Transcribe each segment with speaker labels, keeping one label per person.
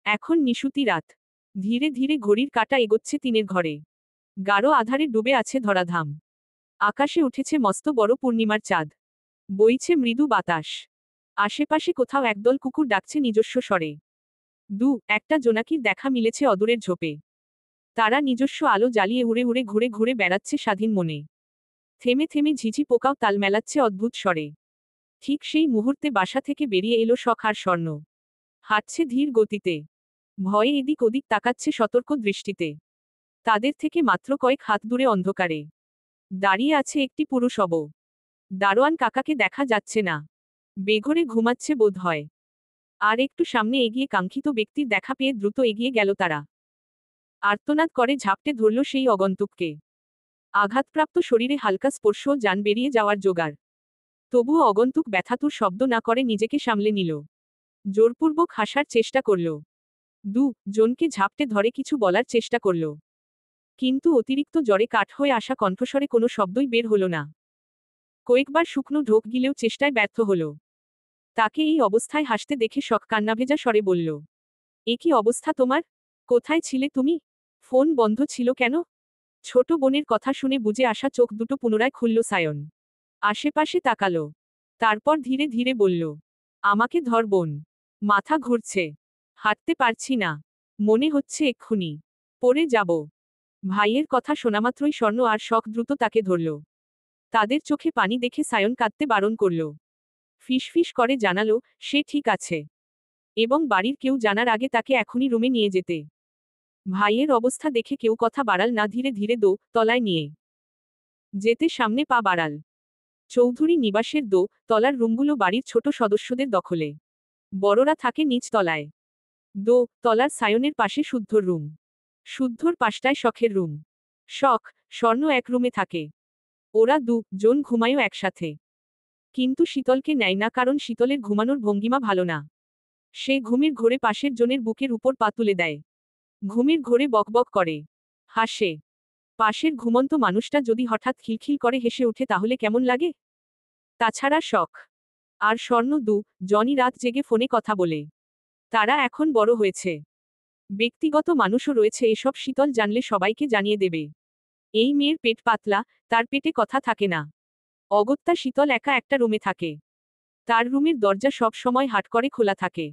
Speaker 1: এখন নিশুতি রাত। ধীরে ধীরে ঘড়ির কাঁটা এগোচ্ছে তিনের ঘরে। গাঢ় আধারে ডুবে আছে ধরাধাম। আকাশে উঠেছে মস্ত বড় পূর্ণিমার চাঁদ। বইছে মৃদু বাতাস। আশেপাশে কোথাও একদল কুকুর ডাকছে নিজস্ব স্বরে। একটা জোনাকির দেখা মিলেছে অদূরের ঝোপে। তারা নিজস্ব আলো জ্বালিয়ে উড়ে উড়ে ঘুরে ঘুরে বেড়াচ্ছে স্বাধীন মনে। থেমে থেমে ঝিঝি পোকাও তাল মেলাচ্ছে অদ্ভুত স্বরে। ঠিক সেই মুহূর্তে বাসা থেকে বেরিয়ে এলো শখ আর স্বর্ণ। হাঁটছে ধীর গতিতে। ভয়ে এদিক ওদিক তাকাচ্ছে সতর্ক দৃষ্টিতে। তাদের থেকে মাত্র কয়েক হাত দূরে অন্ধকারে দাঁড়িয়ে আছে একটি পুরুষ অব। দারোয়ান কাকাকে দেখা যাচ্ছে না। বেঘরে ঘুমাচ্ছে বোধ হয়। আর একটু সামনে এগিয়ে কাঙ্ক্ষিত ব্যক্তির দেখা পেয়ে দ্রুত এগিয়ে গেল তারা। আর্তনাদ করে ঝাপটে ধরল সেই আগন্তুককে। আঘাতপ্রাপ্ত শরীরে হালকা স্পর্শ যান বেরিয়ে যাওয়ার জোগাড়। তবুও আগন্তুক ব্যথাতুর শব্দ না করে নিজেকে সামলে নিল। জোরপূর্বক হাসার চেষ্টা করল। জনকে ঝাপটে ধরে কিছু বলার চেষ্টা করল। কিন্তু অতিরিক্ত জ্বরে কাঠ হয়ে আসা কণ্ঠস্বরে কোনো শব্দই বের হলো না। কয়েকবার শুকনো ঢোক গিলেও চেষ্টায় ব্যর্থ হল। তাকে এই অবস্থায় হাসতে দেখে শখ কান্নাভেজা স্বরে বলল, এ কি অবস্থা তোমার? কোথায় ছিলে তুমি? ফোন বন্ধ ছিল কেন? ছোট বোনের কথা শুনে বুঝে আসা চোখ দুটো পুনরায় খুলল সায়ন। আশেপাশে তাকালো। তারপর ধীরে ধীরে বলল, আমাকে ধর বোন। মাথা ঘুরছে। হাঁটতে পারছি না। মনে হচ্ছে এক্ষুনি পড়ে যাব। ভাইয়ের কথা শোনামাত্রই স্বর্ণ আর শখ দ্রুত তাকে ধরল। তাদের চোখে পানি দেখে সায়ন কাঁদতে বারণ করল। ফিসফিস করে জানালো, সে ঠিক আছে। এবং বাড়ির কেউ জানার আগে তাকে এখনই রুমে নিয়ে যেতে। ভাইয়ের অবস্থা দেখে কেউ কথা বাড়াল না, ধীরে ধীরে তলায় নিয়ে যেতে সামনে পা বাড়াল। চৌধুরী নিবাসের তলার রুমগুলো বাড়ির ছোট সদস্যদের দখলে। বড়রা থাকে নিচ তলায়। তলার সায়নের পাশে শুদ্ধর রুম। শুদ্ধর পাশটায় শখের রুম। শখ, স্বর্ণ এক রুমে থাকে। ওরা জন ঘুমায়ও একসাথে। কিন্তু শীতলকে নেয় না, কারণ শীতলের ঘুমানোর ভঙ্গিমা ভালো না। সে ঘুমের ঘোরে পাশের জনের বুকের উপর পা তুলে দেয়। ঘুমের ঘোরে বকবক করে। হাসে। পাশের ঘুমন্ত মানুষটা যদি হঠাৎ খিলখিল করে হেসে ওঠে তাহলে কেমন লাগে? তাছাড়া শখ আর স্বর্ণ জনই রাত জেগে ফোনে কথা বলে। তারা এখন বড় হয়েছে। ব্যক্তিগত মানুষও রয়েছে, এসব শীতল জানলে সবাইকে জানিয়ে দেবে। এই মেয়ের পেট পাতলা, তার পেটে কথা থাকে না। অগত্যা শীতল একা একটা রুমে থাকে। তার রুমের দরজা সব সময় হাট করে খোলা থাকে।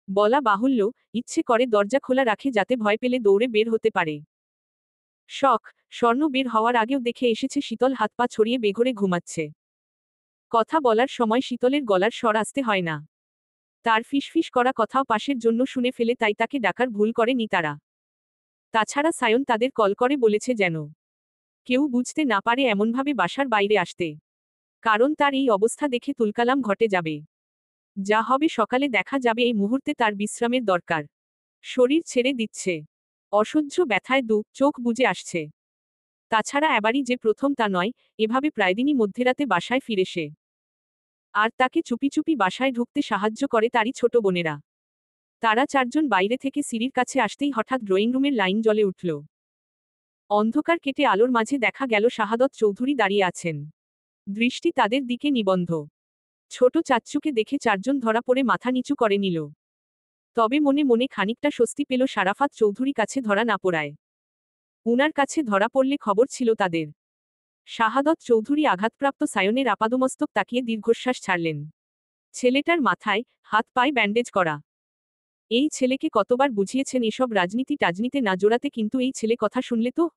Speaker 1: বলা বাহুল্য, ইচ্ছে করে দরজা খোলা রাখে যাতে ভয় পেলে দৌড়ে বের হতে পারে। শখ, স্বর্ণ বের হওয়ার আগেও দেখে এসেছে শীতল হাত পা ছড়িয়ে বেঘরে ঘুমাচ্ছে। কথা বলার সময় শীতলের গলার স্বর আসতে হয় না। তার ফিসফিস করা কথাও পাশের জন্য শুনে ফেলে, তাই তাকে ডাকার ভুল করেনি তারা। তাছাড়া সায়ন তাদের কল করে বলেছে যেন কেউ বুঝতে না পারে এমনভাবে বাসার বাইরে আসতে। কারণ তার এই অবস্থা দেখে তুলকালাম ঘটে যাবে। যা হবে সকালে দেখা যাবে, এই মুহূর্তে তার বিশ্রামের দরকার। শরীর ছেড়ে দিচ্ছে। অসহ্য ব্যথায় চোখ বুজে আসছে। তাছাড়া এবারই যে প্রথম তা নয়, এভাবে প্রায়দিনই মধ্যরাতে বাসায় ফিরে সে। আর তাকে চুপি চুপি বাসায় ঢুকতে সাহায্য করে তারই ছোট বোনেরা। তারা চারজন বাইরে থেকে সিঁড়ির কাছে আসতেই হঠাৎ ড্রয়িং রুমের লাইন জ্বলে উঠল। অন্ধকার কেটে আলোর মাঝে দেখা গেল শাহাদত চৌধুরী দাঁড়িয়ে আছেন। দৃষ্টি তাদের দিকে নিবন্ধ। ছোট চাচ্চুকে দেখে চারজন ধরা পড়ে মাথা নিচু করে নিল। তবে মনে মনে খানিকটা স্বস্তি পেল শারাফাত চৌধুরী কাছে ধরা না পড়ায়। উনার কাছে ধরা পড়লে খবর ছিল তাদের। শাহাদত চৌধুরী আঘাতপ্রাপ্ত সায়নের আপাদমস্তক তাকিয়ে দীর্ঘশ্বাস ছাড়লেন। ছেলেটার মাথায়, হাত পায়ে ব্যান্ডেজ করা। এই ছেলেকে কতবার বুঝিয়েছেন এসব রাজনীতি টাজনীতে না জোড়াতে, কিন্তু এই ছেলে কথা শুনলে তো।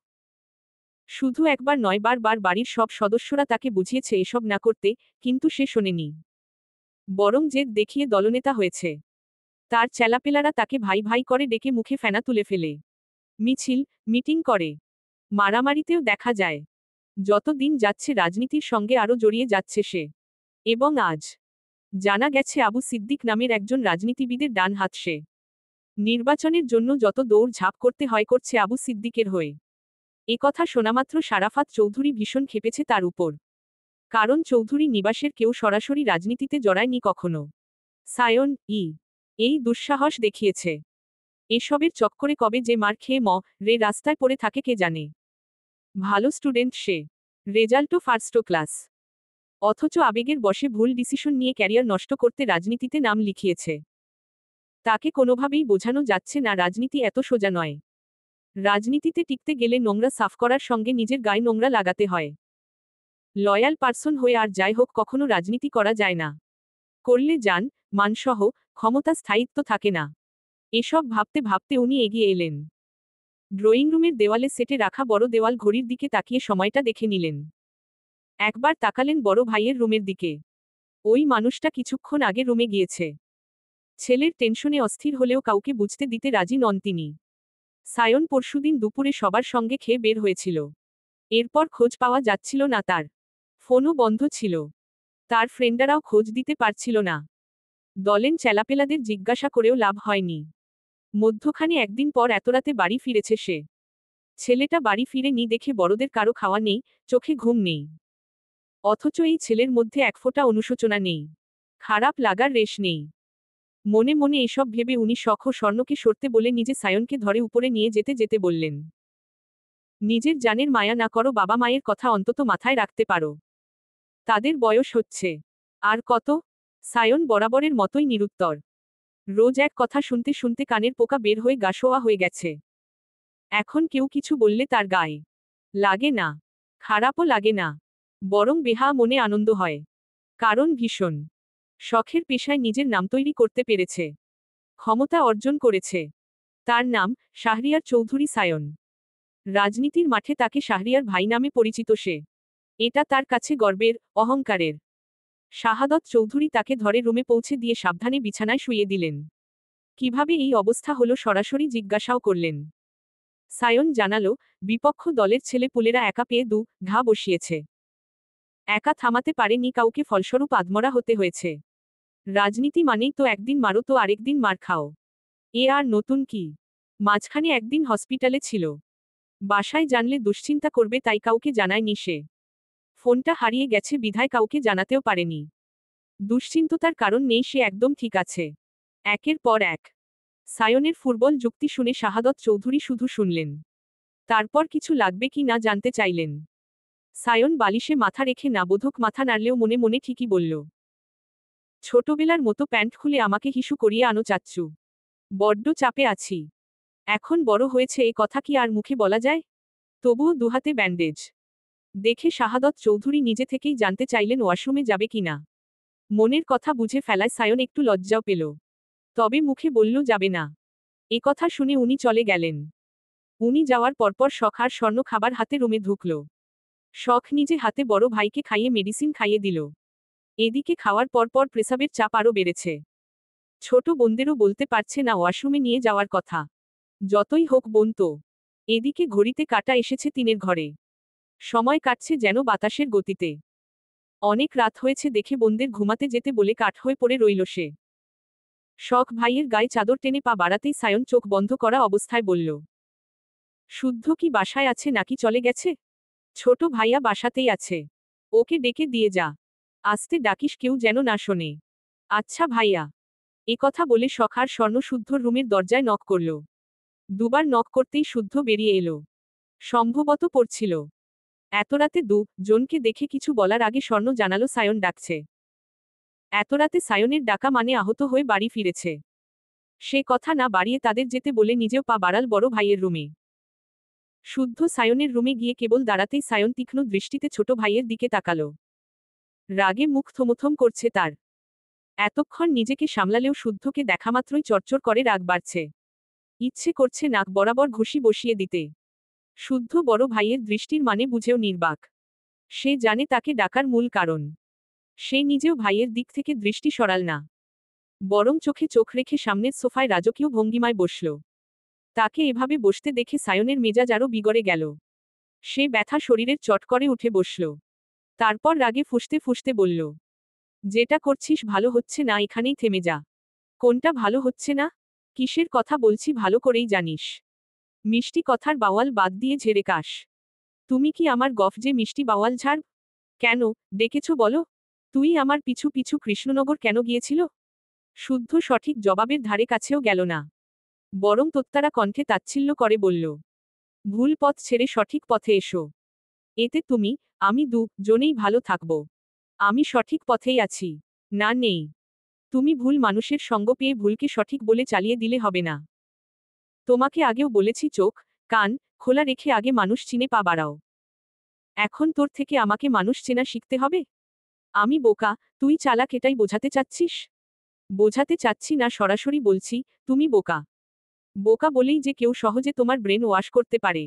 Speaker 1: শুধু একবার নয়, বারবার বাড়ির সব সদস্যরা তাকে বুঝিয়েছে এসব না করতে, কিন্তু সে শোনেনি। বরং জেদ দেখিয়ে দলনেতা হয়েছে। তার চেলাপেলারা তাকে ভাই ভাই করে ডেকে মুখে ফেনা তুলে ফেলে। মিছিল, মিটিং করে। মারামারিতেও দেখা যায়। যত দিন যাচ্ছে রাজনীতির সঙ্গে আরও জড়িয়ে যাচ্ছে সে। এবং আজ জানা গেছে আবু সিদ্দিক নামের একজন রাজনীতিবিদের ডান হাত সে। নির্বাচনের জন্য যত দৌড় ঝাঁপ করতে হয় করছে আবু সিদ্দিকের হয়ে। একথা শোনামাত্র শারাফাত চৌধুরী ভীষণ ক্ষেপেছে তার উপর। কারণ চৌধুরী নিবাসের কেউ সরাসরি রাজনীতিতে জড়ায়নি কখনো। সায়ন এই দুঃসাহস দেখিয়েছে। এসবের চক্করে কবে যে মার খেয়ে রাস্তায় পড়ে থাকে কে জানে। ভালো স্টুডেন্ট সে। রেজাল্টও ফার্স্ট ক্লাস। অথচ আবেগের বশে ভুল ডিসিশন নিয়ে ক্যারিয়ার নষ্ট করতে রাজনীতিতে নাম লিখিয়েছে। তাকে কোনোভাবেই বোঝানো যাচ্ছে না রাজনীতি এত সোজা নয়। রাজনীতিতে টিকতে গেলে নোংরা সাফ করার সঙ্গে নিজের গায়ে নোংরা লাগাতে হয়। লয়াল পার্সন হয়ে আর যাই হোক কখনো রাজনীতি করা যায় না। করলে যান, মানসহ, ক্ষমতা স্থায়িত্ব থাকে না। এসব ভাবতে ভাবতে উনি এগিয়ে এলেন। ড্রয়িং রুমের দেওয়ালে সেটে রাখা বড় দেওয়াল ঘড়ির দিকে তাকিয়ে সময়টা দেখে নিলেন। একবার তাকালেন বড় ভাইয়ের রুমের দিকে। ওই মানুষটা কিছুক্ষণ আগে রুমে গিয়েছে। ছেলের টেনশনে অস্থির হলেও কাউকে বুঝতে দিতে রাজি নন তিনি। সায়ন পরশুদিন দুপুরে সবার সঙ্গে খেয়ে বের হয়েছিল। এরপর খোঁজ পাওয়া যাচ্ছিল না তার। ফোনও বন্ধ ছিল। তার ফ্রেন্ডারাও খোঁজ দিতে পারছিল না। দলেন চেলাপেলাদের জিজ্ঞাসা করেও লাভ হয়নি। মধ্যখানে একদিন পর এত রাতে বাড়ি ফিরেছে সে। ছেলেটা বাড়ি ফিরে নি দেখে বড়দের কারো খাওয়া নেই, চোখে ঘুম নেই। অথচ এই ছেলের মধ্যে এক ফোঁটা অনুশোচনা নেই। খারাপ লাগার রেশ নেই। মনে মনে এসব ভেবে উনি শখ ও স্বর্ণকে সরতে বলে নিজে সায়নকে ধরে উপরে নিয়ে যেতে যেতে বললেন, নিজের জানের মায়া না করো, বাবা মায়ের কথা অন্তত মাথায় রাখতে পারো। তাদের বয়স হচ্ছে আর কত। সায়ন বরাবরের মতোই নিরুত্তর। রোজ এক কথা শুনতে শুনতে কানের পোকা বের হয়ে গাশোয়া হয়ে গেছে। এখন কেউ কিছু বললে তার গায়ে লাগে না, খারাপও লাগে না, বরং বেহা মনে আনন্দ হয়। কারণ ভীষণ শখের পেশায় নিজের নাম তৈরি করতে পেরেছে, ক্ষমতা অর্জন করেছে। তার নাম শাহরিয়ার চৌধুরী সায়ন। রাজনীতির মাঠে তাকে শাহরিয়ার ভাই নামে পরিচিত সে। এটা তার কাছে গর্বের, অহংকারের। শাহাদত চৌধুরী তাকে ধরে রুমে পৌঁছে দিয়ে সাবধানে বিছানায় শুইয়ে দিলেন। কিভাবে এই অবস্থা হলো সরাসরি জিজ্ঞাসাও করলেন। সায়ন জানালো, বিপক্ষ দলের ছেলে পুলেরা একা পেয়ে ঘা বসিয়েছে। একা থামাতে পারেনি কাউকে, ফলস্বরূপ আধমরা হতে হয়েছে। রাজনীতি মানেই তো একদিন মারো তো আরেকদিন মার খাও। এ আর নতুন কি? মাঝখানে একদিন হসপিটালে ছিল। বাসায় জানলে দুশ্চিন্তা করবে তাই কাউকে জানায়নি সে। ফোনটা হারিয়ে গেছে বিধায় কাউকে জানাতেও পারেনি। দুশ্চিন্তার কারণ নেই, সে একদম ঠিক আছে। একের পর এক সায়নের ফুটবল যুক্তি শুনে শাহাদত চৌধুরী শুধু শুনলেন। তারপর কিছু লাগবে কি না জানতে চাইলেন। সায়ন বালিশে মাথা রেখে নাবোধক মাথা নাড়লেও মনে মনে ঠিকই বলল, ছোটবেলার মতো প্যান্ট খুলে আমাকে হিসু করিয়ে আনো চাচ্চু। বড্ড চাপে আছি। এখন বড় হয়েছে, এ কথা কি আর মুখে বলা যায়? তবুও দুহাতে ব্যান্ডেজ দেখে শাহাদত চৌধুরী নিজে থেকেই জানতে চাইলেন ওয়াশরুমে যাবে কিনা। মনের কথা বুঝে ফেলায় সায়ন একটু লজ্জাও পেল। তবে মুখে বলল যাবে না। এ কথা শুনে উনি চলে গেলেন। উনি যাওয়ার পরপর শখ আর স্বর্ণ খাবার হাতে রুমে ঢুকল। শখ নিজে হাতে বড় ভাইকে খাইয়ে মেডিসিন খাইয়ে দিল। এদিকে খাওয়ার পরপর প্রেসাবের চাপ আরও বেড়েছে। ছোট বোনদেরও বলতে পারছে না ওয়াশরুমে নিয়ে যাওয়ার কথা। যতই হোক বোন তো। এদিকে ঘড়িতে কাটা এসেছে 3-এর ঘরে। সময় কাটছে যেন বাতাসের গতিতে। অনেক রাত হয়েছে দেখে বোনদের ঘুমাতে যেতে বলে কাঠ হয়ে পড়ে রইল সে। শখ ভাইয়ের গায়ে চাদর টেনে পা বাড়াতেই সায়ন চোখ বন্ধ করা অবস্থায় বলল, শুদ্ধ কি বাসায় আছে নাকি চলে গেছে? ছোট ভাইয়া বাসাতেই আছে। ওকে ডেকে দিয়ে যা। আস্তে ডাকিস, কেউ যেন না শোনে। আচ্ছা ভাইয়া। এ কথা বলে শখ আর স্বর্ণ শুদ্ধর রুমের দরজায় নক করল। দুবার নক করতেই শুদ্ধ বেরিয়ে এলো। সম্ভবত পড়ছিল। এত রাতে জনকে দেখে কিছু বলার আগে স্বর্ণ জানালো সায়ন ডাকছে। এত রাতে সায়নের ডাকা মানে আহত হয়ে বাড়ি ফিরেছে। সে কথা না বাড়িয়ে তাদের যেতে বলে নিজেও পা বাড়াল বড় ভাইয়ের রুমে। শুদ্ধ সায়নের রুমে গিয়ে কেবল দাঁড়াতেই সায়ন তীক্ষ্ণ দৃষ্টিতে ছোট ভাইয়ের দিকে তাকালো। রাগে মুখ থমথম করছে তার। এতক্ষণ নিজেকে সামলালেও শুদ্ধকে দেখামাত্রই চরচর করে রাগ বাড়ছে। ইচ্ছে করছে নাক বরাবর ঘুষি বসিয়ে দিতে। শুদ্ধ বড় ভাইয়ের দৃষ্টির মানে বুঝেও নির্বাক। সে জানে তাকে ডাকার মূল কারণ। সে নিজেও ভাইয়ের দিক থেকে দৃষ্টি সরাল না, বরং চোখে চোখ রেখে সামনের সোফায় রাজকীয় ভঙ্গিমায় বসল। তাকে এভাবে বসতে দেখে সায়নের মেজাজ আরও বিগড়ে গেল। সে ব্যথা শরীরের চট করে উঠে বসল। তারপর রাগে ফুঁসতে ফুঁসতে বলল, যেটা করছিস ভালো হচ্ছে না, এখানেই থেমে যা। কোনটা ভালো হচ্ছে না? কিসের কথা বলছি ভালো করেই জানিস। মিষ্টি কথার বাওয়াল বাদ দিয়ে ঝেড়ে কাশ। তুমি কি আমার গফ যে মিষ্টি বাওয়াল ঝাড়? কেন ডেকেছ বলো? তুই আমার পিছু পিছু কৃষ্ণনগর কেন গিয়েছিল? শুদ্ধ সঠিক জবাবের ধারে কাছেও গেল না, বরং তোত্তারা কণ্ঠে তাচ্ছিল্য করে বলল, ভুল পথ ছেড়ে সঠিক পথে এসো। এতে তুমি, আমি জনেই ভালো থাকব। আমি সঠিক পথেই আছি। না নেই। তুমি ভুল মানুষের সঙ্গ পেয়ে ভুলকে সঠিক বলে চালিয়ে দিলে হবে না। তোমাকে আগেও বলেছি চোখ, কান খোলা রেখে আগে মানুষ চিনে পা বাড়াও। এখন তোর থেকে আমাকে মানুষ চেনা শিখতে হবে? আমি বোকা, তুই চালাক, এটাই বোঝাতে চাচ্ছিস? বোঝাতে চাচ্ছি না, সরাসরি বলছি, তুমি বোকা। বোকা বলেই যে কেউ সহজে তোমার ব্রেন ওয়াশ করতে পারে।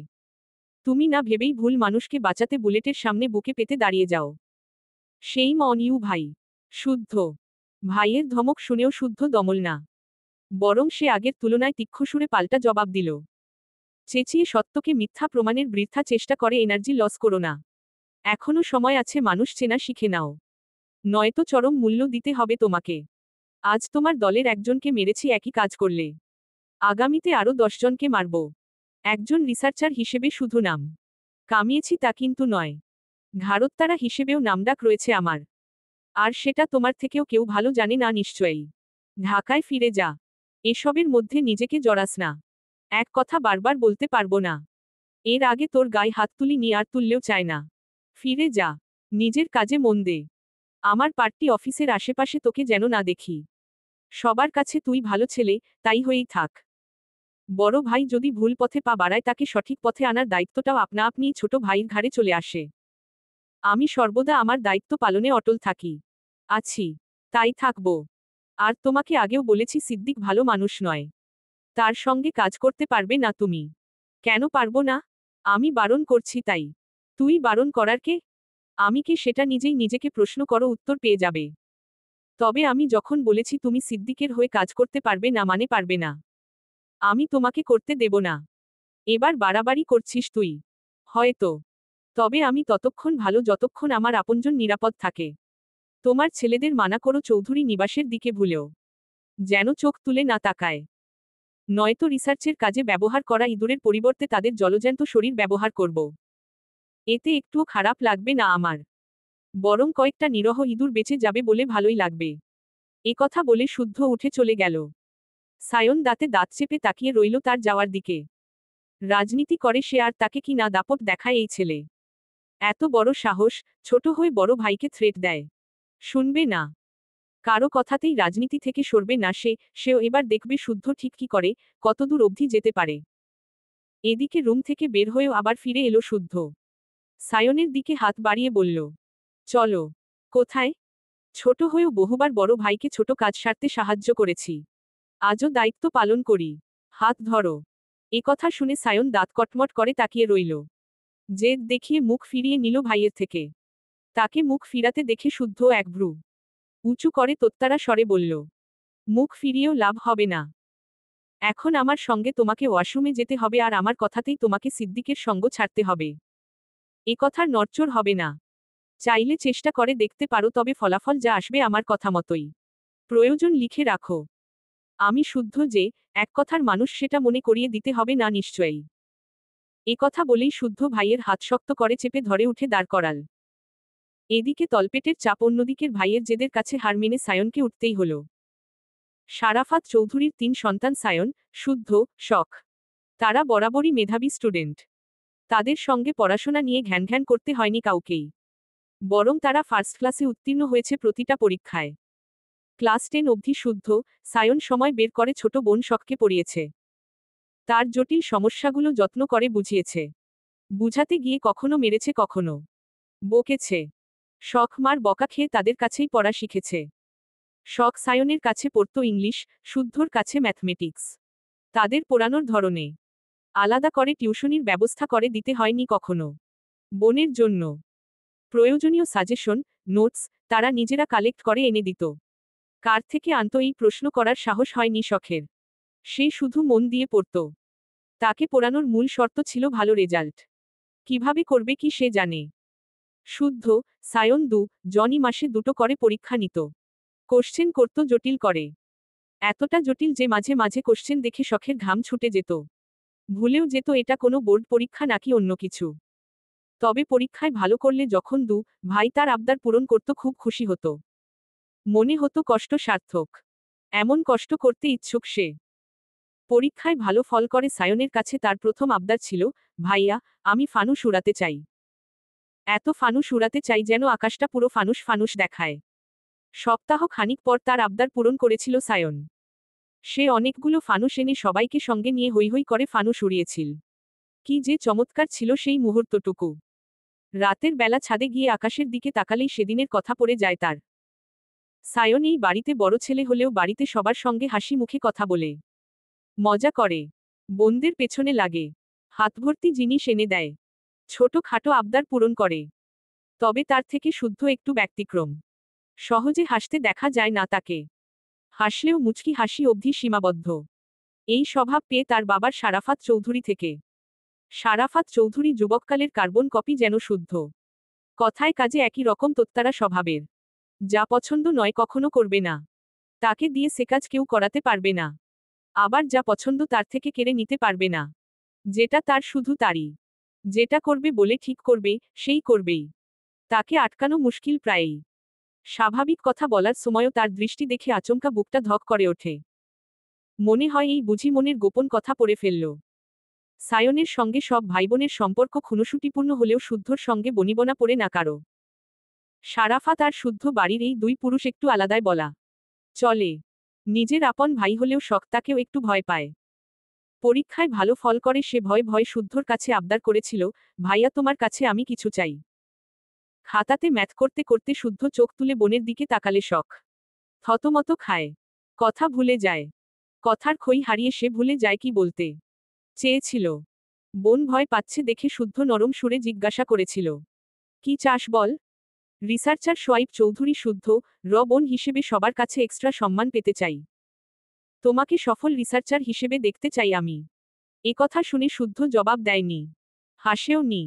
Speaker 1: তুমি না ভেবেই ভুল মানুষকে বাঁচাতে বুলেটের সামনে বুকে পেতে দাঁড়িয়ে যাও। সেই অন ইউ ভাই। শুদ্ধ। ভাইয়ের ধমক শুনেও শুদ্ধ দমল না। বরং সে আগের তুলনায় তীক্ষ্ণ সুরে পাল্টা জবাব দিল। চেঁচিয়ে সত্যকে মিথ্যা প্রমাণের বৃথা চেষ্টা করে এনার্জি লস করো না। এখনো সময় আছে, মানুষ চেনা শিখে নাও। নয়তো চরম মূল্য দিতে হবে তোমাকে। আজ তোমার দলের একজনকে মেরেছি একই কাজ করলে। আগামীতে আরও 10 জনকে মারব। একজন রিসার্চার হিসেবে শুধু নাম কামিয়েছি তা কিন্তু নয়, ঘাড়ত্তারা হিসেবেও নামডাক রয়েছে আমার। আর সেটা তোমার থেকেও কেউ ভালো জানে না নিশ্চয়ই। ঢাকায় ফিরে যা। এসবের মধ্যে নিজেকে জড়াস না। এক কথা বারবার বলতে পারবো না। এর আগে তোর গায়ে হাত তুলিনি, আর তুললেও চায় না। ফিরে যা। নিজের কাজে মন দে। আমার পার্টি অফিসের আশেপাশে তোকে যেন না দেখি। সবার কাছে তুই ভালো ছেলে, তাই হয়েই থাক। বড় ভাই যদি ভুল পথে পা বাড়ায় তাকে সঠিক পথে আনার দায়িত্বটাও আপনা আপনিই ছোট ভাইয়ের ঘাড়ে চলে আসে। আমি সর্বদা আমার দায়িত্ব পালনে অটল থাকি। আছি। তাই থাকব। আর তোমাকে আগেও বলেছি সিদ্দিক ভালো মানুষ নয়। তার সঙ্গে কাজ করতে পারবে না তুমি। কেন পারবো না? আমি বারণ করছি তাই। তুই বারণ করার কে? আমি কে সেটা নিজেই নিজেকে প্রশ্ন করো, উত্তর পেয়ে যাবে। তবে আমি যখন বলেছি তুমি সিদ্দিকের হয়ে কাজ করতে পারবে না মানে পারবে না। আমি তোমাকে করতে দেব না। এবার বাড়াবাড়ি করছিস তুই। হয়তো। তবে আমি ততক্ষণ ভালো যতক্ষণ আমার আপনজন নিরাপদ থাকে। তোমার ছেলেদের মানা করো চৌধুরী নিবাসের দিকে ভুলেও যেন চোখ তুলে না তাকায়। নয়তো রিসার্চের কাজে ব্যবহার করা ইঁদুরের পরিবর্তে তাদের জলজ্যান্ত শরীর ব্যবহার করব। এতে একটুও খারাপ লাগবে না আমার। বরং কয়েকটা নিরহ ইঁদুর বেঁচে যাবে বলে ভালোই লাগবে। কথা বলে শুদ্ধ উঠে চলে গেল। সায়ন দাঁতে দাঁত চেপে তাকিয়ে রইল তার যাওয়ার দিকে। রাজনীতি করে সে, আর তাকে কি না দাপট দেখায় এই ছেলে। এত বড় সাহস, ছোট হয়ে বড় ভাইকে থ্রেট দেয়। শুনবে না। কারো কথাতেই রাজনীতি থেকে সরবে না সেও এবার দেখবে শুদ্ধ ঠিক কি করে, কতদূর অবধি যেতে পারে। এদিকে রুম থেকে বের হয়েও আবার ফিরে এলো শুদ্ধ। সায়নের দিকে হাত বাড়িয়ে বলল, চলো। কোথায়? ছোট হয়েও বহুবার বড় ভাইকে ছোট কাজ সারতে সাহায্য করেছি। আজও দায়িত্ব পালন করি। হাত ধরো। কথা শুনে সায়ন দাঁত কটমট করে তাকিয়ে রইল। জেদ দেখিয়ে মুখ ফিরিয়ে নিল ভাইয়ের থেকে। তাকে মুখ ফিরাতে দেখে শুদ্ধ এক ভ্রু উঁচু করে তোত্তারা স্বরে বলল, মুখ ফিরিয়েও লাভ হবে না। এখন আমার সঙ্গে তোমাকে ওয়াশরুমে যেতে হবে, আর আমার কথাতেই তোমাকে সিদ্দিকের সঙ্গ ছাড়তে হবে। কথার নড়চড় হবে না। চাইলে চেষ্টা করে দেখতে পারো, তবে ফলাফল যা আসবে আমার কথা মতোই। প্রয়োজন লিখে রাখো। আমি শুদ্ধ যে এক কথার মানুষ সেটা মনে করিয়ে দিতে হবে না নিশ্চয়ই। কথা বলেই শুদ্ধ ভাইয়ের হাত শক্ত করে চেপে ধরে উঠে দাঁড় করাল। এদিকে তলপেটের চাপ, অন্যদিকের ভাইয়ের জেদের কাছে হার মেনে সায়নকে উঠতেই হল। শারাফাত চৌধুরীর 3 সন্তান সায়ন, শুদ্ধ, শখ। তারা বরাবরই মেধাবী স্টুডেন্ট। তাদের সঙ্গে পড়াশোনা নিয়ে ঘ্যানঘ্যান করতে হয়নি কাউকেই। বরং তারা ফার্স্ট ক্লাসে উত্তীর্ণ হয়েছে প্রতিটা পরীক্ষায়। ক্লাস 10 অবধি শুদ্ধ, সায়ন সময় বের করে ছোট বোন শখকে পড়িয়েছে। তার জটিল সমস্যাগুলো যত্ন করে বুঝিয়েছে। বুঝাতে গিয়ে কখনো মেরেছে, কখনো বকেছে। শখ মার বকা খেয়ে তাদের কাছেই পড়া শিখেছে। শখ সায়নের কাছে পড়ত ইংলিশ, শুদ্ধর কাছে ম্যাথমেটিক্স। তাদের পড়ানোর ধরনে আলাদা করে টিউশনির ব্যবস্থা করে দিতে হয়নি কখনো। বোনের জন্য প্রয়োজনীয় সাজেশন, নোটস তারা নিজেরা কালেক্ট করে এনে দিত। কার থেকে আনতো এই প্রশ্ন করার সাহস হয়নি শখের। সে শুধু মন দিয়ে পড়ত। তাকে পড়ানোর মূল শর্ত ছিল ভালো রেজাল্ট। কিভাবে করবে কি সে জানে। শুদ্ধ, সায়ন জনই মাসে 2টো করে পরীক্ষা নিত। কোশ্চেন করত জটিল করে। এতটা জটিল যে মাঝে মাঝে কোশ্চেন দেখে শখের ঘাম ছুটে যেত। ভুলেও যেত এটা কোনো বোর্ড পরীক্ষা নাকি অন্য কিছু। তবে পরীক্ষায় ভালো করলে যখন ভাই তার আবদার পূরণ করত, খুব খুশি হতো। মনে হতো কষ্ট সার্থক। এমন কষ্ট করতে ইচ্ছুক সে। পরীক্ষায় ভালো ফল করে সায়নের কাছে তার প্রথম আবদার ছিল, ভাইয়া, আমি ফানুস উড়াতে চাই। এত ফানুস উড়াতে চাই যেন আকাশটা পুরো ফানুস ফানুস দেখায়। সপ্তাহ খানিক পর তার আবদার পূরণ করেছিল সায়ন। সে অনেকগুলো ফানুস এনে সবাইকে সঙ্গে নিয়ে হৈ হৈ করে ফানুস উড়িয়েছিল। কি যে চমৎকার ছিল সেই মুহূর্তটুকু। রাতের বেলা ছাদে গিয়ে আকাশের দিকে তাকালেই সেদিনের কথা পড়ে যায় তার। সায়ন এই বাড়িতে বড় ছেলে হলেও বাড়িতে সবার সঙ্গে হাসি মুখে কথা বলে, মজা করে, বোনদের পেছনে লাগে, হাতভর্তি জিনিস এনে দেয়, ছোট খাটো আবদার পূরণ করে। তবে তার থেকে শুদ্ধ একটু ব্যতিক্রম। সহজে হাসতে দেখা যায় না তাকে। হাসলেও মুচকি হাসি অবধি সীমাবদ্ধ। এই স্বভাব পেয়ে তার বাবার শারাফাত চৌধুরী থেকে। শারাফাত চৌধুরী যুবককালের কার্বন কপি যেন শুদ্ধ। কথায় কাজে একই রকম তোত্তারা স্বভাবের। যা পছন্দ নয় কখনো করবে না। তাকে দিয়ে সে কাজ কেউ করাতে পারবে না। আবার যা পছন্দ তার থেকে কেড়ে নিতে পারবে না। যেটা তার শুধু তারই। যেটা করবে বলে ঠিক করবে, সেই করবেই। তাকে আটকানো মুশকিল প্রায়ই। স্বাভাবিক কথা বলার সময়ও তার দৃষ্টি দেখে আচমকা বুকটা ধক করে ওঠে। মনে হয় এই বুঝি মনের গোপন কথা পড়ে ফেলল। সায়নের সঙ্গে সব ভাইবোনের সম্পর্ক খুনসুটিপূর্ণ হলেও শুদ্ধর সঙ্গে বনিবনা পড়ে না কারো। শারাফাত আর শুদ্ধ বাড়ির এই দুই পুরুষ একটু আলাদাই বলা চলে। নিজের আপন ভাই হলেও শক্তাকেও একটু ভয় পায়। পরীক্ষায় ভালো ফল করে সে ভয় ভয় শুদ্ধর কাছে আবদার করেছিল, ভাইয়া তোমার কাছে আমি কিছু চাই। খাতাতে ম্যাথ করতে করতে শুদ্ধ চোখ তুলে বোনের দিকে তাকালে শখ থতমত খায়। কথা ভুলে যায়। কথার খই হারিয়ে সে ভুলে যায় কি বলতে চেয়েছিল। বোন ভয় পাচ্ছে দেখে শুদ্ধ নরম সুরে জিজ্ঞাসা করেছিল, কি চাস বল। রিসার্চার সোয়াইব চৌধুরী শুদ্ধ, বোন হিসেবে সবার কাছে এক্সট্রা সম্মান পেতে চাই। তোমাকে সফল রিসার্চার হিসেবে দেখতে চাই আমি। একথা শুনে শুদ্ধ জবাব দেয়নি, হাসেও নি।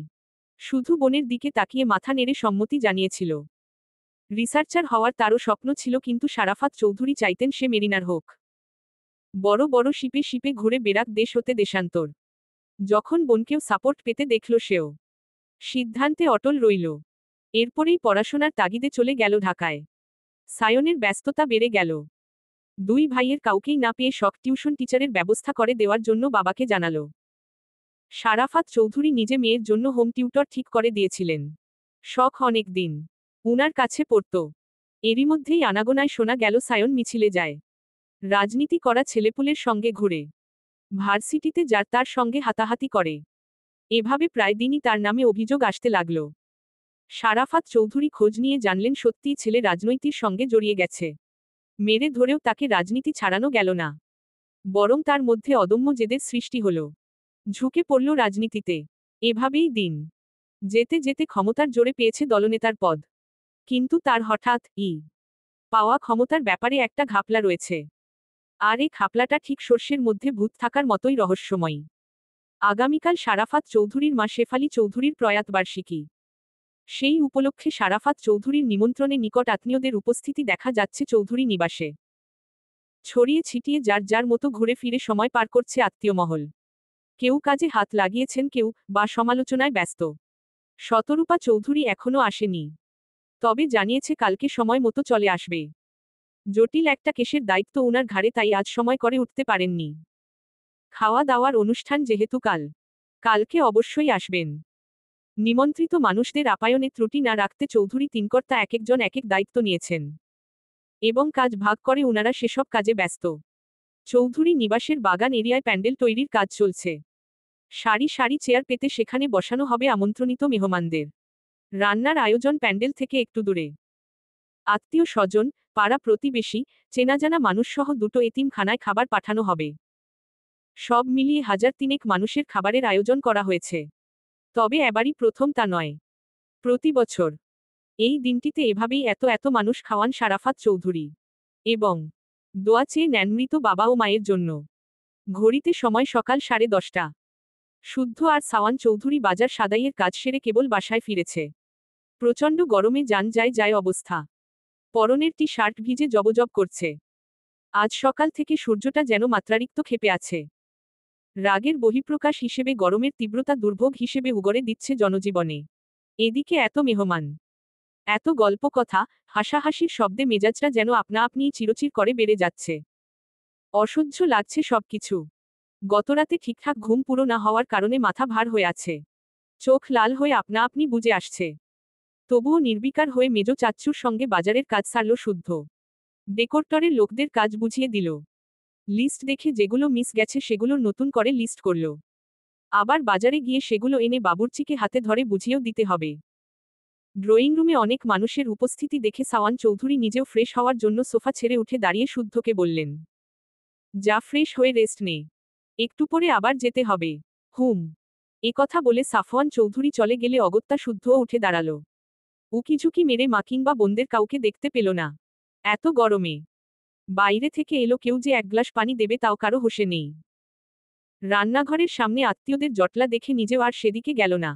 Speaker 1: শুধু বোনের দিকে তাকিয়ে মাথা নেড়ে সম্মতি জানিয়েছিল। রিসার্চার হওয়ার তারও স্বপ্ন ছিল কিন্তু শারাফাত চৌধুরী চাইতেন সে মেরিনার হোক। বড় বড় শিপে শিপে ঘুরে বেরাক দেশ হতে দেশান্তর। যখন বোনকেও সাপোর্ট পেতে দেখল সেও সিদ্ধান্তে অটল রইল। এরপরেই পড়াশোনার তাগিদে চলে গেল ঢাকায়। সায়নের ব্যস্ততা বেড়ে গেল। দুই ভাইয়ের কাউকেই না পেয়ে শখ টিউশন টিচারের ব্যবস্থা করে দেওয়ার জন্য বাবাকে জানালো। শারাফাত চৌধুরী নিজে মেয়ের জন্য হোম টিউটর ঠিক করে দিয়েছিলেন। শখ অনেক দিন উনার কাছে পড়ত। এরই মধ্যেই আনাগোনায় শোনা গেল সায়ন মিছিলে যায়। রাজনীতি করা ছেলেপুলের সঙ্গে ঘুরে। ভার্সিটিতে যার তার সঙ্গে হাতাহাতি করে। এভাবে প্রায় দিনই তার নামে অভিযোগ আসতে লাগল। শারাফাত চৌধুরী খোঁজ নিয়ে জানলেন সত্যিই ছেলে রাজনৈতিক সঙ্গে জড়িয়ে গেছে। মেরে ধরেও তাকে রাজনীতি ছাড়ানো গেল না। বরং তার মধ্যে অদম্য জেদের সৃষ্টি হল। ঝুঁকে পড়ল রাজনীতিতে। এভাবেই দিন যেতে যেতে ক্ষমতার জোরে পেয়েছে দলনেতার পদ। কিন্তু তার হঠাৎ পাওয়া ক্ষমতার ব্যাপারে একটা ঘাপলা রয়েছে। আর এই ঘাপলাটা ঠিক সর্ষের মধ্যে ভূত থাকার মতোই রহস্যময়ী। আগামীকাল শারাফাত চৌধুরীর মা শেফালি চৌধুরীর প্রয়াত বার্ষিকী। সেই উপলক্ষে শারাফাত চৌধুরীর নিমন্ত্রণে নিকট আত্মীয়দের উপস্থিতি দেখা যাচ্ছে চৌধুরী নিবাসে। ছড়িয়ে ছিটিয়ে যার যার মতো ঘুরে ফিরে সময় পার করছে আত্মীয় মহল। কেউ কাজে হাত লাগিয়েছেন, কেউ বা সমালোচনায় ব্যস্ত। শতরূপা চৌধুরী এখনো আসেনি, তবে জানিয়েছে কালকে সময় মতো চলে আসবে। জটিল একটা কেসের দায়িত্ব উনার ঘাড়ে, তাই আজ সময় করে উঠতে পারেননি। খাওয়া দাওয়ার অনুষ্ঠান যেহেতু কালকে অবশ্যই আসবেন। নিমন্ত্রিত মানুষদের আপ্যায়নে ত্রুটি না রাখতে চৌধুরী তিনকর্তা এক একজন এক এক দায়িত্ব নিয়েছেন এবং কাজ ভাগ করে উনারা সেসব কাজে ব্যস্ত। চৌধুরী নিবাসের বাগান এরিয়ায় প্যান্ডেল তৈরির কাজ চলছে। সারি সারি চেয়ার পেতে সেখানে বসানো হবে আমন্ত্রণিত মেহমানদের। রান্নার আয়োজন প্যান্ডেল থেকে একটু দূরে। আত্মীয় স্বজন, পাড়া প্রতিবেশী, চেনাজানা মানুষসহ দুটো এতিমখানায় খাবার পাঠানো হবে। সব মিলিয়ে 1000 মানুষের খাবারের আয়োজন করা হয়েছে। তবে এবারই প্রথম তা নয়। প্রতি বছর এই দিনটিতে এভাবেই এত এত মানুষ খাওয়ান শারাফাত চৌধুরী এবং দোয়া চেয়ে নেন মৃত বাবা ও মায়ের জন্য। ঘড়িতে সময় সকাল 10:30। শুদ্ধ আর সাওয়ান চৌধুরী বাজার সাদাইয়ের কাজ সেরে কেবল বাসায় ফিরেছে। প্রচণ্ড গরমে যান যায় যায় অবস্থা। পরনের টি শার্ট ভিজে জবজব করছে। আজ সকাল থেকে সূর্যটা যেন মাত্রারিক্ত ক্ষেপে আছে। রাগের বহিঃপ্রকাশ হিসেবে গরমের তীব্রতা দুর্ভোগ হিসেবে উগরে দিচ্ছে জনজীবনে। এদিকে এত মেহমান, এত গল্প কথা, হাসাহাসির শব্দে মেজাজটা যেন আপনা আপনিই চিরচির করে বেড়ে যাচ্ছে। অসহ্য লাগছে সবকিছু। গতরাতে ঠিকঠাক ঘুম পুরো না হওয়ার কারণে মাথা ভার হয়ে আছে। চোখ লাল হয়ে আপনা আপনি বুজে আসছে। তবুও নির্বিকার হয়ে মেজ চাচ্চুর সঙ্গে বাজারের কাজ সারল শুদ্ধ। ডেকোরটরের লোকদের কাজ বুঝিয়ে দিল। লিস্ট দেখে যেগুলো মিস গেছে সেগুলোর নতুন করে লিস্ট করল। আবার বাজারে গিয়ে সেগুলো এনে বাবুর্চিকে হাতে ধরে বুঝিয়েও দিতে হবে। ড্রয়িং রুমে অনেক মানুষের উপস্থিতি দেখে সাওয়ান চৌধুরী নিজেও ফ্রেশ হওয়ার জন্য সোফা ছেড়ে উঠে দাঁড়িয়ে শুদ্ধকে বললেন, যা ফ্রেশ হয়ে রেস্ট নে, একটু পরে আবার যেতে হবে। হুম। একথা বলে সাফওয়ান চৌধুরী চলে গেলে অগত্যা শুদ্ধও উঠে দাঁড়াল। উকিঝুঁকি মেরে মা কিংবা বোনদের কাউকে দেখতে পেল না। এত গরমে বাইরে থেকে এলো কেউ যে এক গ্লাস পানি দেবে তাও কারো হোশে নেই। রান্নাঘরের সামনে আত্মীয়দের জটলা দেখে নিজেও আর সেদিকে গেল না।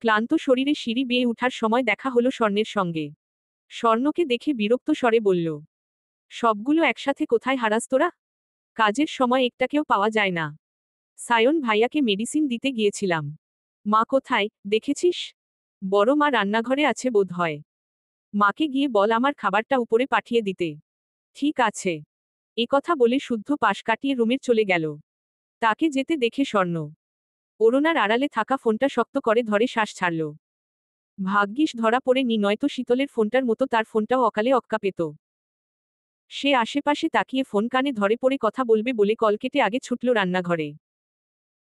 Speaker 1: ক্লান্ত শরীরে সিঁড়ি বেয়ে উঠার সময় দেখা হলো স্বর্ণের সঙ্গে। স্বর্ণকে দেখে বিরক্ত স্বরে বলল, সবগুলো একসাথে কোথায় হারাস তোরা? কাজের সময় একটাকেও পাওয়া যায় না। সায়ন ভাইয়াকে মেডিসিন দিতে গিয়েছিলাম। মা কোথায়, দেখেছিস? বড় মা রান্নাঘরে আছে বোধ হয়। মাকে গিয়ে বল আমার খাবারটা উপরে পাঠিয়ে দিতে। ঠিক আছে। একথা বলে শুদ্ধ পাশ কাটিয়ে রুমের চলে গেল। তাকে যেতে দেখে স্বর্ণ ওড়নার আড়ালে থাকা ফোনটা শক্ত করে ধরে শ্বাস ছাড়ল। ভাগ্যিস ধরা পড়ে নি, নয়তো শীতলের ফোনটার মতো তার ফোনটাও অকালে অক্কা পেত। সে আশেপাশে তাকিয়ে ফোন কানে ধরে পড়ে কথা বলবে বলে কল কেটে আগে ছুটল রান্নাঘরে।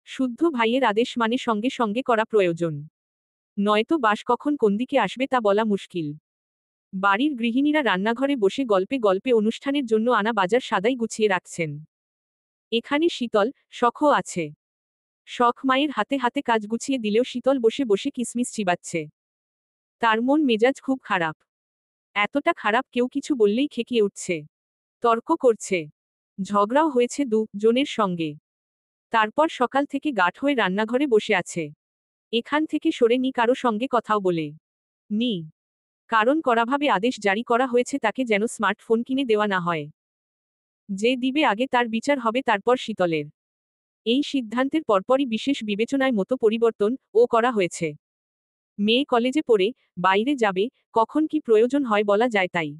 Speaker 1: শুদ্ধ ভাইয়ের আদেশ মানে সঙ্গে সঙ্গে করা প্রয়োজন। নয়তো বাস কখন কোন দিকে আসবে তা বলা মুশকিল। বাড়ির গৃহিণীরা রান্নাঘরে বসে গল্পে গল্পে অনুষ্ঠানের জন্য আনা বাজার সাদাই গুছিয়ে রাখছেন। এখানে শীতল, শখও আছে। শখ মায়ের হাতে হাতে কাজ গুছিয়ে দিলেও শীতল বসে বসে কিসমিস চিবাচ্ছে। তার মন মেজাজ খুব খারাপ। এতটা খারাপ কেউ কিছু বললেই খেকিয়ে উঠছে, তর্ক করছে, ঝগড়াও হয়েছে জনের সঙ্গে। তারপর সকাল থেকে গাঢ় হয়ে রান্নাঘরে বসে আছে। এখান থেকে সরে নি কারো সঙ্গে কথাও বলে নি। কারণ কড়াভাবে আদেশ জারি করা হয়েছে তাকে যেন স্মার্টফোন কিনে দেওয়া না হয়। যে দিবে আগে তার বিচার হবে তারপর শীতলের। এই সিদ্ধান্তের পরপরই বিশেষ বিবেচনায় মতো পরিবর্তন করা হয়েছে। মেয়ে কলেজে পড়ে বাইরে যাবে, কখন কি প্রয়োজন হয় বলা যায় তাই।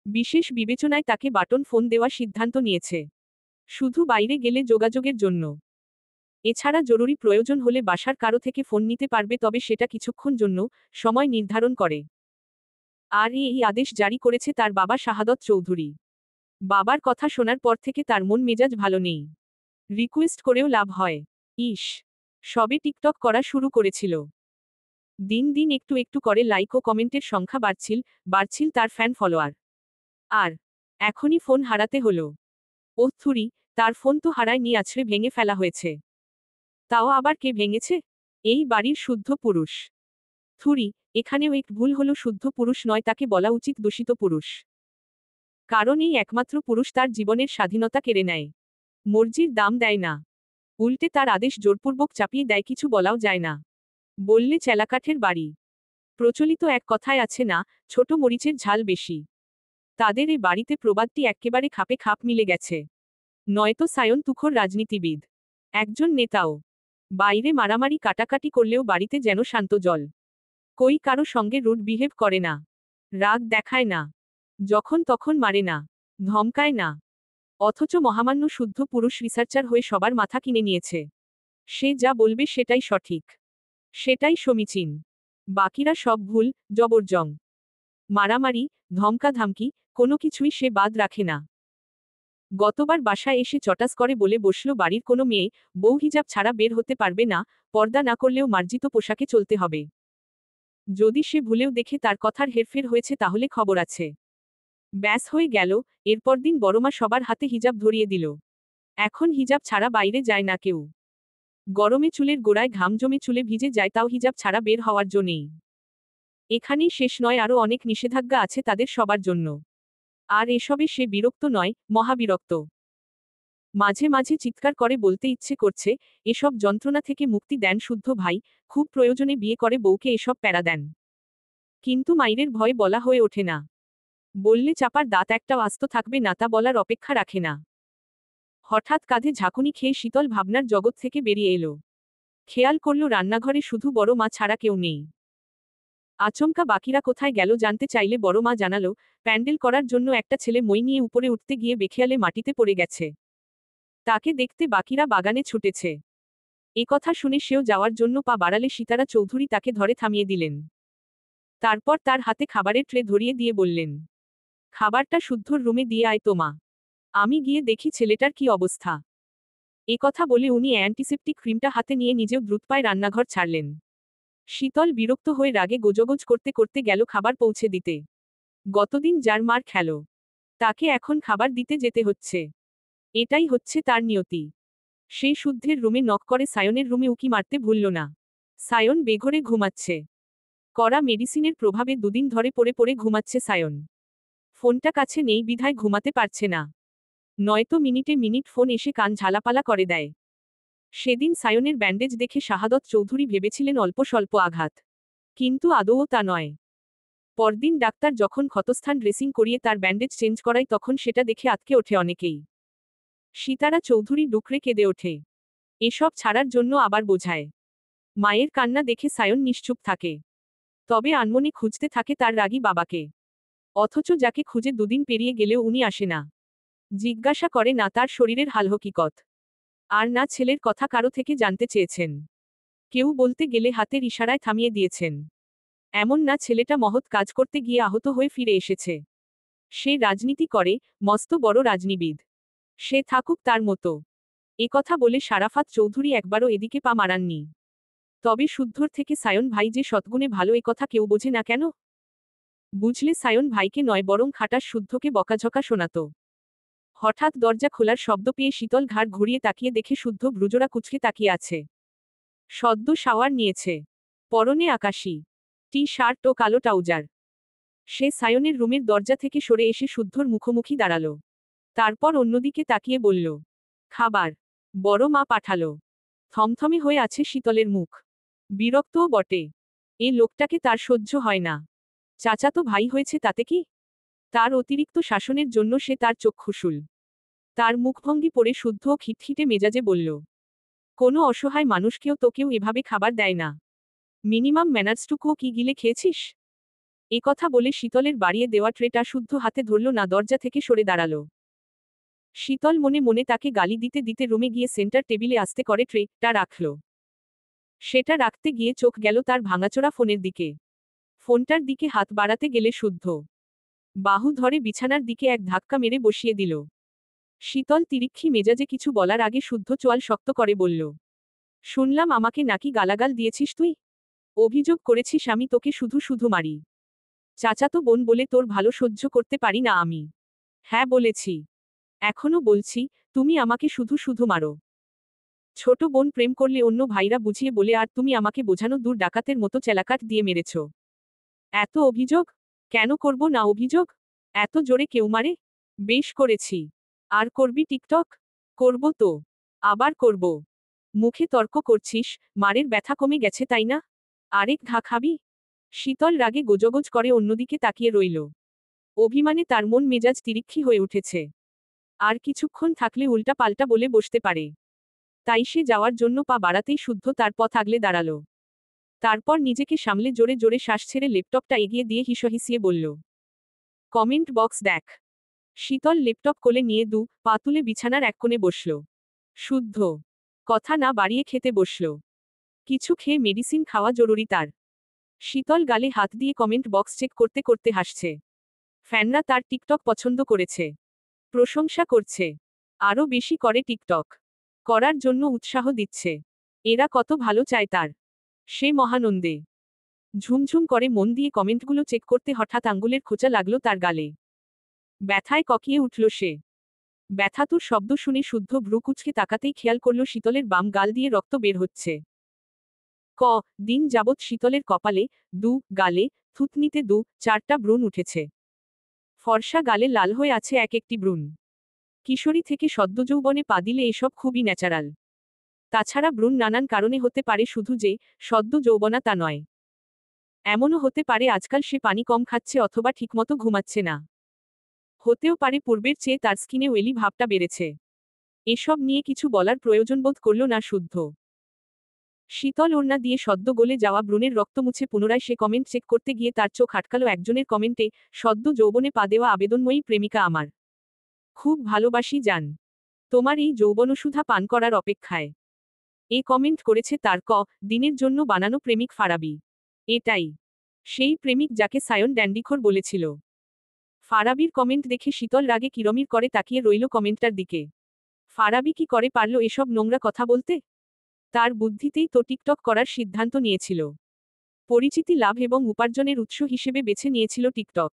Speaker 1: বিশেষ বিবেচনায় তাকে বাটন ফোন দেওয়ার সিদ্ধান্ত নিয়েছে। শুধু বাইরে গেলে যোগাযোগের জন্য। এছাড়া জরুরি প্রয়োজন হলে বাসার কারো থেকে ফোন নিতে পারবে, তবে সেটা কিছুক্ষণ জন্য সময় নির্ধারণ করে। আর এই আদেশ জারি করেছে তার বাবা শাহাদত চৌধুরী। বাবার কথা শোনার পর থেকে তার মন মেজাজ ভালো নেই। রিকোয়েস্ট করেও লাভ হয়। ইস, সবে টিকটক করা শুরু করেছিল। দিন দিন একটু একটু করে লাইক ও কমেন্টের সংখ্যা বাড়ছিল তার ফ্যান ফলোয়ার। আর এখনই ফোন হারাতে হলো। ওহ থুরি, তার ফোন তো হারায়নি, আছড়ে ভেঙে ফেলা হয়েছে। তাও আবার কে ভেঙেছে? এই বাড়ির শুদ্ধ পুরুষ। থুরি, এখানেও এক ভুল হলো, শুদ্ধ পুরুষ নয়, তাকে বলা উচিত দূষিত পুরুষ। কারণ এই একমাত্র পুরুষ তার জীবনের স্বাধীনতা কেড়ে নেয়। মর্জির দাম দেয় না, উল্টে তার আদেশ জোরপূর্বক চাপিয়ে দেয়, কিছু বলাও যায় না। বললে চেলাকাঠের বাড়ি। প্রচলিত এক কথায় আছে না, ছোট মরিচের ঝাল বেশি। তাদের এ বাড়িতে প্রবাদটি এক্কেবারে খাপে খাপ মিলে গেছে। নয়তো সায়ন তুখোর রাজনীতিবিদ, একজন নেতাও। বাইরে মারামারি কাটাকাটি করলেও বাড়িতে যেন শান্ত জল। কই কারো সঙ্গে রুড বিহেভ করে না, রাগ দেখায় না, যখন তখন মারে না, ধমকায় না। অথচ মহামান্য শুদ্ধ পুরুষ রিসার্চার হয়ে সবার মাথা কিনে নিয়েছে। সে যা বলবে সেটাই সঠিক, সেটাই সমীচীন। বাকিরা সব ভুল, জবরজং, মারামারি, ধমকাধামকি, কোনো কিছুই সে বাদ রাখে না। গতবার বাসায় এসে চটাস করে বলে বসল বাড়ির কোনো মেয়ে বউ হিজাব ছাড়া বের হতে পারবে না, পর্দা না করলেও মার্জিত পোশাকে চলতে হবে। যদি সে ভুলেও দেখে তার কথার হেরফের হয়েছে তাহলে খবর আছে। ব্যাস হয়ে গেল। এরপর দিন বড়মা সবার হাতে হিজাব ধরিয়ে দিল। এখন হিজাব ছাড়া বাইরে যায় না কেউ। গরমে চুলের গোড়ায় ঘাম জমে চুলে ভিজে যায়, তাও হিজাব ছাড়া বের হওয়ার জো নেই। এখানেই শেষ নয়, আরও অনেক নিষেধাজ্ঞা আছে তাদের সবার জন্য। আর এসবে সে বিরক্ত নয়, মহাবিরক্ত। মাঝে মাঝে চিৎকার করে বলতে ইচ্ছে করছে, এসব যন্ত্রণা থেকে মুক্তি দেন শুদ্ধ ভাই, খুব প্রয়োজনে বিয়ে করে বউকে এসব প্যারা দেন। কিন্তু মাইরের ভয় বলা হয়ে ওঠে না। বললে চাপার দাঁত একটাও আস্ত থাকবে না, তা বলার অপেক্ষা রাখে না। হঠাৎ কাঁধে ঝাঁকুনি খেয়ে শীতল ভাবনার জগৎ থেকে বেরিয়ে এলো। খেয়াল করল রান্নাঘরে শুধু বড় মা ছাড়া কেউ নেই। আচমকা বাকিরা কোথায় গেল জানতে চাইলে বড় মা জানালো, প্যান্ডেল করার জন্য একটা ছেলে মই নিয়ে উপরে উঠতে গিয়ে বেখেয়ালে মাটিতে পড়ে গেছে। তাকে দেখতে বাকিরা বাগানে ছুটেছে। একথা শুনে সেও যাওয়ার জন্য পা বাড়ালে সিতারা চৌধুরী তাকে ধরে থামিয়ে দিলেন। তারপর তার হাতে খাবারের ট্রে ধরিয়ে দিয়ে বললেন, খাবারটা শুদ্ধর রুমে দিয়ে আয় তো মা। আমি গিয়ে দেখি ছেলেটার কি অবস্থা। কথা বলে উনি অ্যান্টিসেপটিক ক্রিমটা হাতে নিয়ে নিজেও দ্রুত পায়ে রান্নাঘর ছাড়লেন। শীতল বিরক্ত হয়ে রাগে গোজগোজ করতে করতে গেল খাবার পৌঁছে দিতে। গতদিন যার মার খেল, তাকে এখন খাবার দিতে যেতে হচ্ছে। এটাই হচ্ছে তার নিয়তি। সে শুদ্ধের রুমে নক করে সায়নের রুমে উকি মারতে ভুলল না। সায়ন বেঘরে ঘুমাচ্ছে। কড়া মেডিসিনের প্রভাবে দুদিন ধরে পড়ে পড়ে ঘুমাচ্ছে সায়ন। ফোনটা কাছে নেই বিধায় ঘুমাতে পারছে না। নয়তো মিনিটে মিনিট ফোন এসে কান ঝালাপালা করে দেয়। সেদিন সায়নের ব্যান্ডেজ দেখে শাহাদত চৌধুরী ভেবেছিলেন অল্প স্বল্প আঘাত, কিন্তু আদৌ তা নয়। পরদিন ডাক্তার যখন ক্ষতস্থান ড্রেসিং করিয়ে তার ব্যান্ডেজ চেঞ্জ করায় তখন সেটা দেখে আঁতকে ওঠে অনেকেই। সীতারা চৌধুরী ডুকরে কেঁদে ওঠে। এসব ছাড়ার জন্য আবার বোঝায়। মায়ের কান্না দেখে সায়ন নিশ্চুপ থাকে। তবে আনমনে খুঁজতে থাকে তার রাগী বাবাকে। অথচ যাকে খুঁজে দুদিন পেরিয়ে গেলেও উনি আসে না। জিজ্ঞাসা করে না তার শরীরের হালহকিকত। আর না ছেলের কথা কারো থেকে জানতে চেয়েছেন। কেউ বলতে গেলে হাতের ইশারায় থামিয়ে দিয়েছেন। এমন না ছেলেটা মহৎ কাজ করতে গিয়ে আহত হয়ে ফিরে এসেছে। সে রাজনীতি করে, মস্ত বড় রাজনীবিদ। সে থাকুক তার মতো। কথা বলে শারাফাত চৌধুরী একবারও এদিকে পা মারাননি। তবে শুদ্ধর থেকে সায়ন ভাই যে সদ্গুণে ভালো কথা কেউ বোঝে না কেন? বুঝলে সায়ন ভাইকে নয় বরং খাটাস শুদ্ধকে বকাঝকা শোনাত। হঠাৎ দরজা খোলার শব্দ পেয়ে শীতল ঘাড় ঘুরিয়ে তাকিয়ে দেখে শুদ্ধ ভ্রুজোড়া কুচকে তাকিয়ে আছে। সদ্য শাওয়ার নিয়েছে। পরনে আকাশি টি শার্ট ও কালো ট্রাউজার। সে সায়নের রুমের দরজা থেকে সরে এসে শুদ্ধর মুখোমুখি দাঁড়ালো। তারপর অন্যদিকে তাকিয়ে বলল, খাবার বড় মা পাঠালো। থমথমে হয়ে আছে শীতলের মুখ। বিরক্তও বটে। এ লোকটাকে তার সহ্য হয় না। চাচাতো ভাই হয়েছে তাতে কি? তার অতিরিক্ত শাসনের জন্য সে তার চক্ষুশূল। তার মুখভঙ্গি পড়ে শুদ্ধ ও খিটখিটে মেজাজে বলল, কোনো অসহায় মানুষকেও তো কেউ এভাবে খাবার দেয় না। মিনিমাম ম্যানার্সটুকুও কি গিলে খেয়েছিস? কথা বলে শীতলের বাড়িয়ে দেওয়া ট্রেটা শুদ্ধ হাতে ধরল না, দরজা থেকে সরে দাঁড়ালো। শীতল মনে মনে তাকে গালি দিতে দিতে রুমে গিয়ে সেন্টার টেবিলে আস্তে করে ট্রেটা রাখল। সেটা রাখতে গিয়ে চোখ গেল তার ভাঙাচোরা ফোনের দিকে। ফোনটার দিকে হাত বাড়াতে গেলে শুদ্ধ বাহু ধরে বিছানার দিকে এক ধাক্কা মেরে বসিয়ে দিল। শীতল তিরিক্ষি মেজাজে কিছু বলার আগে শুদ্ধ চোয়াল শক্ত করে বলল, শুনলাম আমাকে নাকি গালাগাল দিয়েছিস তুই? অভিযোগ করেছিস আমি তোকে শুধু শুধু মারি। চাচাতো বোন বলে তোর ভালো সহ্য করতে পারি না আমি। হ্যাঁ বলেছি। এখনো বলছি, তুমি আমাকে শুধু শুধু মারো। ছোট বোন প্রেম করলে অন্য ভাইরা বুঝিয়ে বলে আর তুমি আমাকে বোঝানো দূর ডাকাতের মতো চেলাকাট দিয়ে মেরেছ। এত অভিযোগ? কেন করব না অভিযোগ? এত জোরে কেউ মারে? বেশ করেছি। আর করবি টিকটক? করব তো। আবার করব। মুখে তর্ক করছিস, মারের ব্যথা কমে গেছে তাই না? আরেক ঘা খাবি? শীতল রাগে গোজগোজ করে অন্যদিকে তাকিয়ে রইল। অভিমানে তার মন মেজাজ তিরিক্ষি হয়ে উঠেছে। আর কিছুক্ষণ থাকলে উল্টা পাল্টা বলে বসতে পারে। তাই সে যাওয়ার জন্য পা বাড়াতেই শুদ্ধ তার পথ আগলে দাঁড়ালো। তারপর নিজেকে সামলে জোরে জোরে শ্বাস ছেড়ে ল্যাপটপটা এগিয়ে দিয়ে হিসহিসিয়ে বলল, কমেন্ট বক্স দেখ। শীতল ল্যাপটপ কোলে নিয়ে পা তুলে বিছানার এক কোণে বসল। শুদ্ধ কথা না বাড়িয়ে খেতে বসল। কিছু খেয়ে মেডিসিন খাওয়া জরুরি তার। শীতল গালে হাত দিয়ে কমেন্ট বক্স চেক করতে করতে হাসছে। ফ্যানরা তার টিকটক পছন্দ করেছে, প্রশংসা করছে, আরও বেশি করে টিকটক করার জন্য উৎসাহ দিচ্ছে। এরা কত ভালো চায় তার। সে মহানন্দে ঝুমঝুম করে মন দিয়ে কমেন্টগুলো চেক করতে হঠাৎ আঙ্গুলের খোঁচা লাগলো তার গালে। ব্যথায় ককিয়ে উঠল সে। ব্যথাতুর শব্দ শুনে শুদ্ধ ভ্রু কুচকে তাকাতেই খেয়াল করল শীতলের বাম গাল দিয়ে রক্ত বের হচ্ছে। দিন যাবৎ শীতলের কপালে, গালে, থুতনিতে চারটা ব্রণ উঠেছে। ফর্সা গালে লাল হয়ে আছে এক একটি ব্রণ। কিশোরী থেকে সদ্য যৌবনে পা দিলে এসব খুবই ন্যাচারাল। তাছাড়া ব্রণ নানান কারণে হতে পারে, শুধু যে সদ্য যৌবনা তা নয়। এমনও হতে পারে আজকাল সে পানি কম খাচ্ছে অথবা ঠিকমতো ঘুমাচ্ছে না। হতেও পারে পূর্বের চেয়ে তার স্কিনে ওয়েলি ভাবটা বেড়েছে। এসব নিয়ে কিছু বলার প্রয়োজন বোধ করল না শুদ্ধ। শীতল ওড়না দিয়ে সদ্য গলে যাওয়া ব্রণের রক্ত মুছে পুনরায় সে কমেন্ট চেক করতে গিয়ে তার চোখ আটকালো একজনের কমেন্টে, সদ্য যৌবনে পা দেওয়া আবেদনময়ী প্রেমিকা আমার। খুব ভালোবাসি জান। তোমার এই যৌবনসুধা পান করার অপেক্ষায়। কমেন্ট করেছে তার দিনের জন্য বানানো প্রেমিক ফারাবি। এটাই সেই প্রেমিক যাকে সায়ন ড্যান্ডিখোর বলেছিল। ফারাবির কমেন্ট দেখে শীতল রাগে কিরমির করে তাকিয়ে রইল কমেন্টটার দিকে। ফারাবি কি করে পারল এসব নোংরা কথা বলতে? তার বুদ্ধিতেই তো টিকটক করার সিদ্ধান্ত নিয়েছিল। পরিচিতি লাভ এবং উপার্জনের উৎস হিসেবে বেছে নিয়েছিল টিকটক।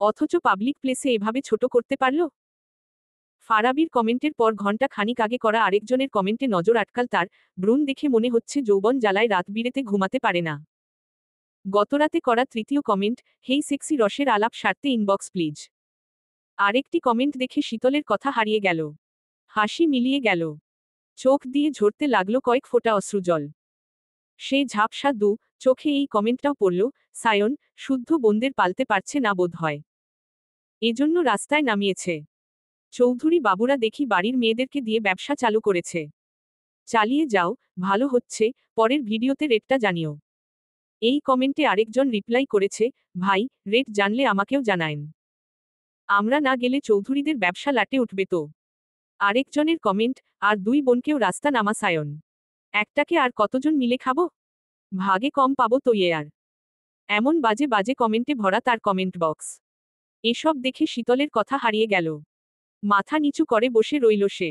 Speaker 1: অথচ পাবলিক প্লেসে এভাবে ছোট করতে পারল? ফারাবির কমেন্টের পর ঘণ্টা খানিক আগে করা আরেকজনের কমেন্টে নজর আটকাল তার। ব্রণ দেখে মনে হচ্ছে যৌবন জ্বালায় রাত বিরেতে ঘুমাতে পারে না। গতরাতে করা তৃতীয় কমেন্ট, হেই সেক্সি রসের আলাপ সারতে ইনবক্স প্লিজ। আরেকটি কমেন্ট দেখে শীতলের কথা হারিয়ে গেল। হাসি মিলিয়ে গেল। চোখ দিয়ে ঝরতে লাগলো কয়েক ফোঁটা অশ্রুজল। সে ঝাপসা চোখে এই কমেন্টটাও পড়ল, সায়ন শুদ্ধ বোনদের পালতে পারছে না বোধ হয়, এজন্য রাস্তায় নামিয়েছে। চৌধুরী বাবুরা দেখি বাড়ির মেয়েদেরকে দিয়ে ব্যবসা চালু করেছে। চালিয়ে যাও, ভালো হচ্ছে, পরের ভিডিওতে রেটটা জানিও। এই কমেন্টে আরেকজন রিপ্লাই করেছে, ভাই, রেট জানলে আমাকেও জানায়েন। আমরা না গেলে চৌধুরীদের ব্যবসা লাটে উঠবে তো। আরেকজনের কমেন্ট, আর দুই বোনকেও রাস্তা নামা সায়ন। একটাকে আর কতজন মিলে খাবো? ভাগে কম পাবো তো আর। এমন বাজে বাজে কমেন্টে ভরা তার কমেন্ট বক্স। এসব দেখে শীতলের কথা হারিয়ে গেল। মাথা নিচু করে বসে রইল সে।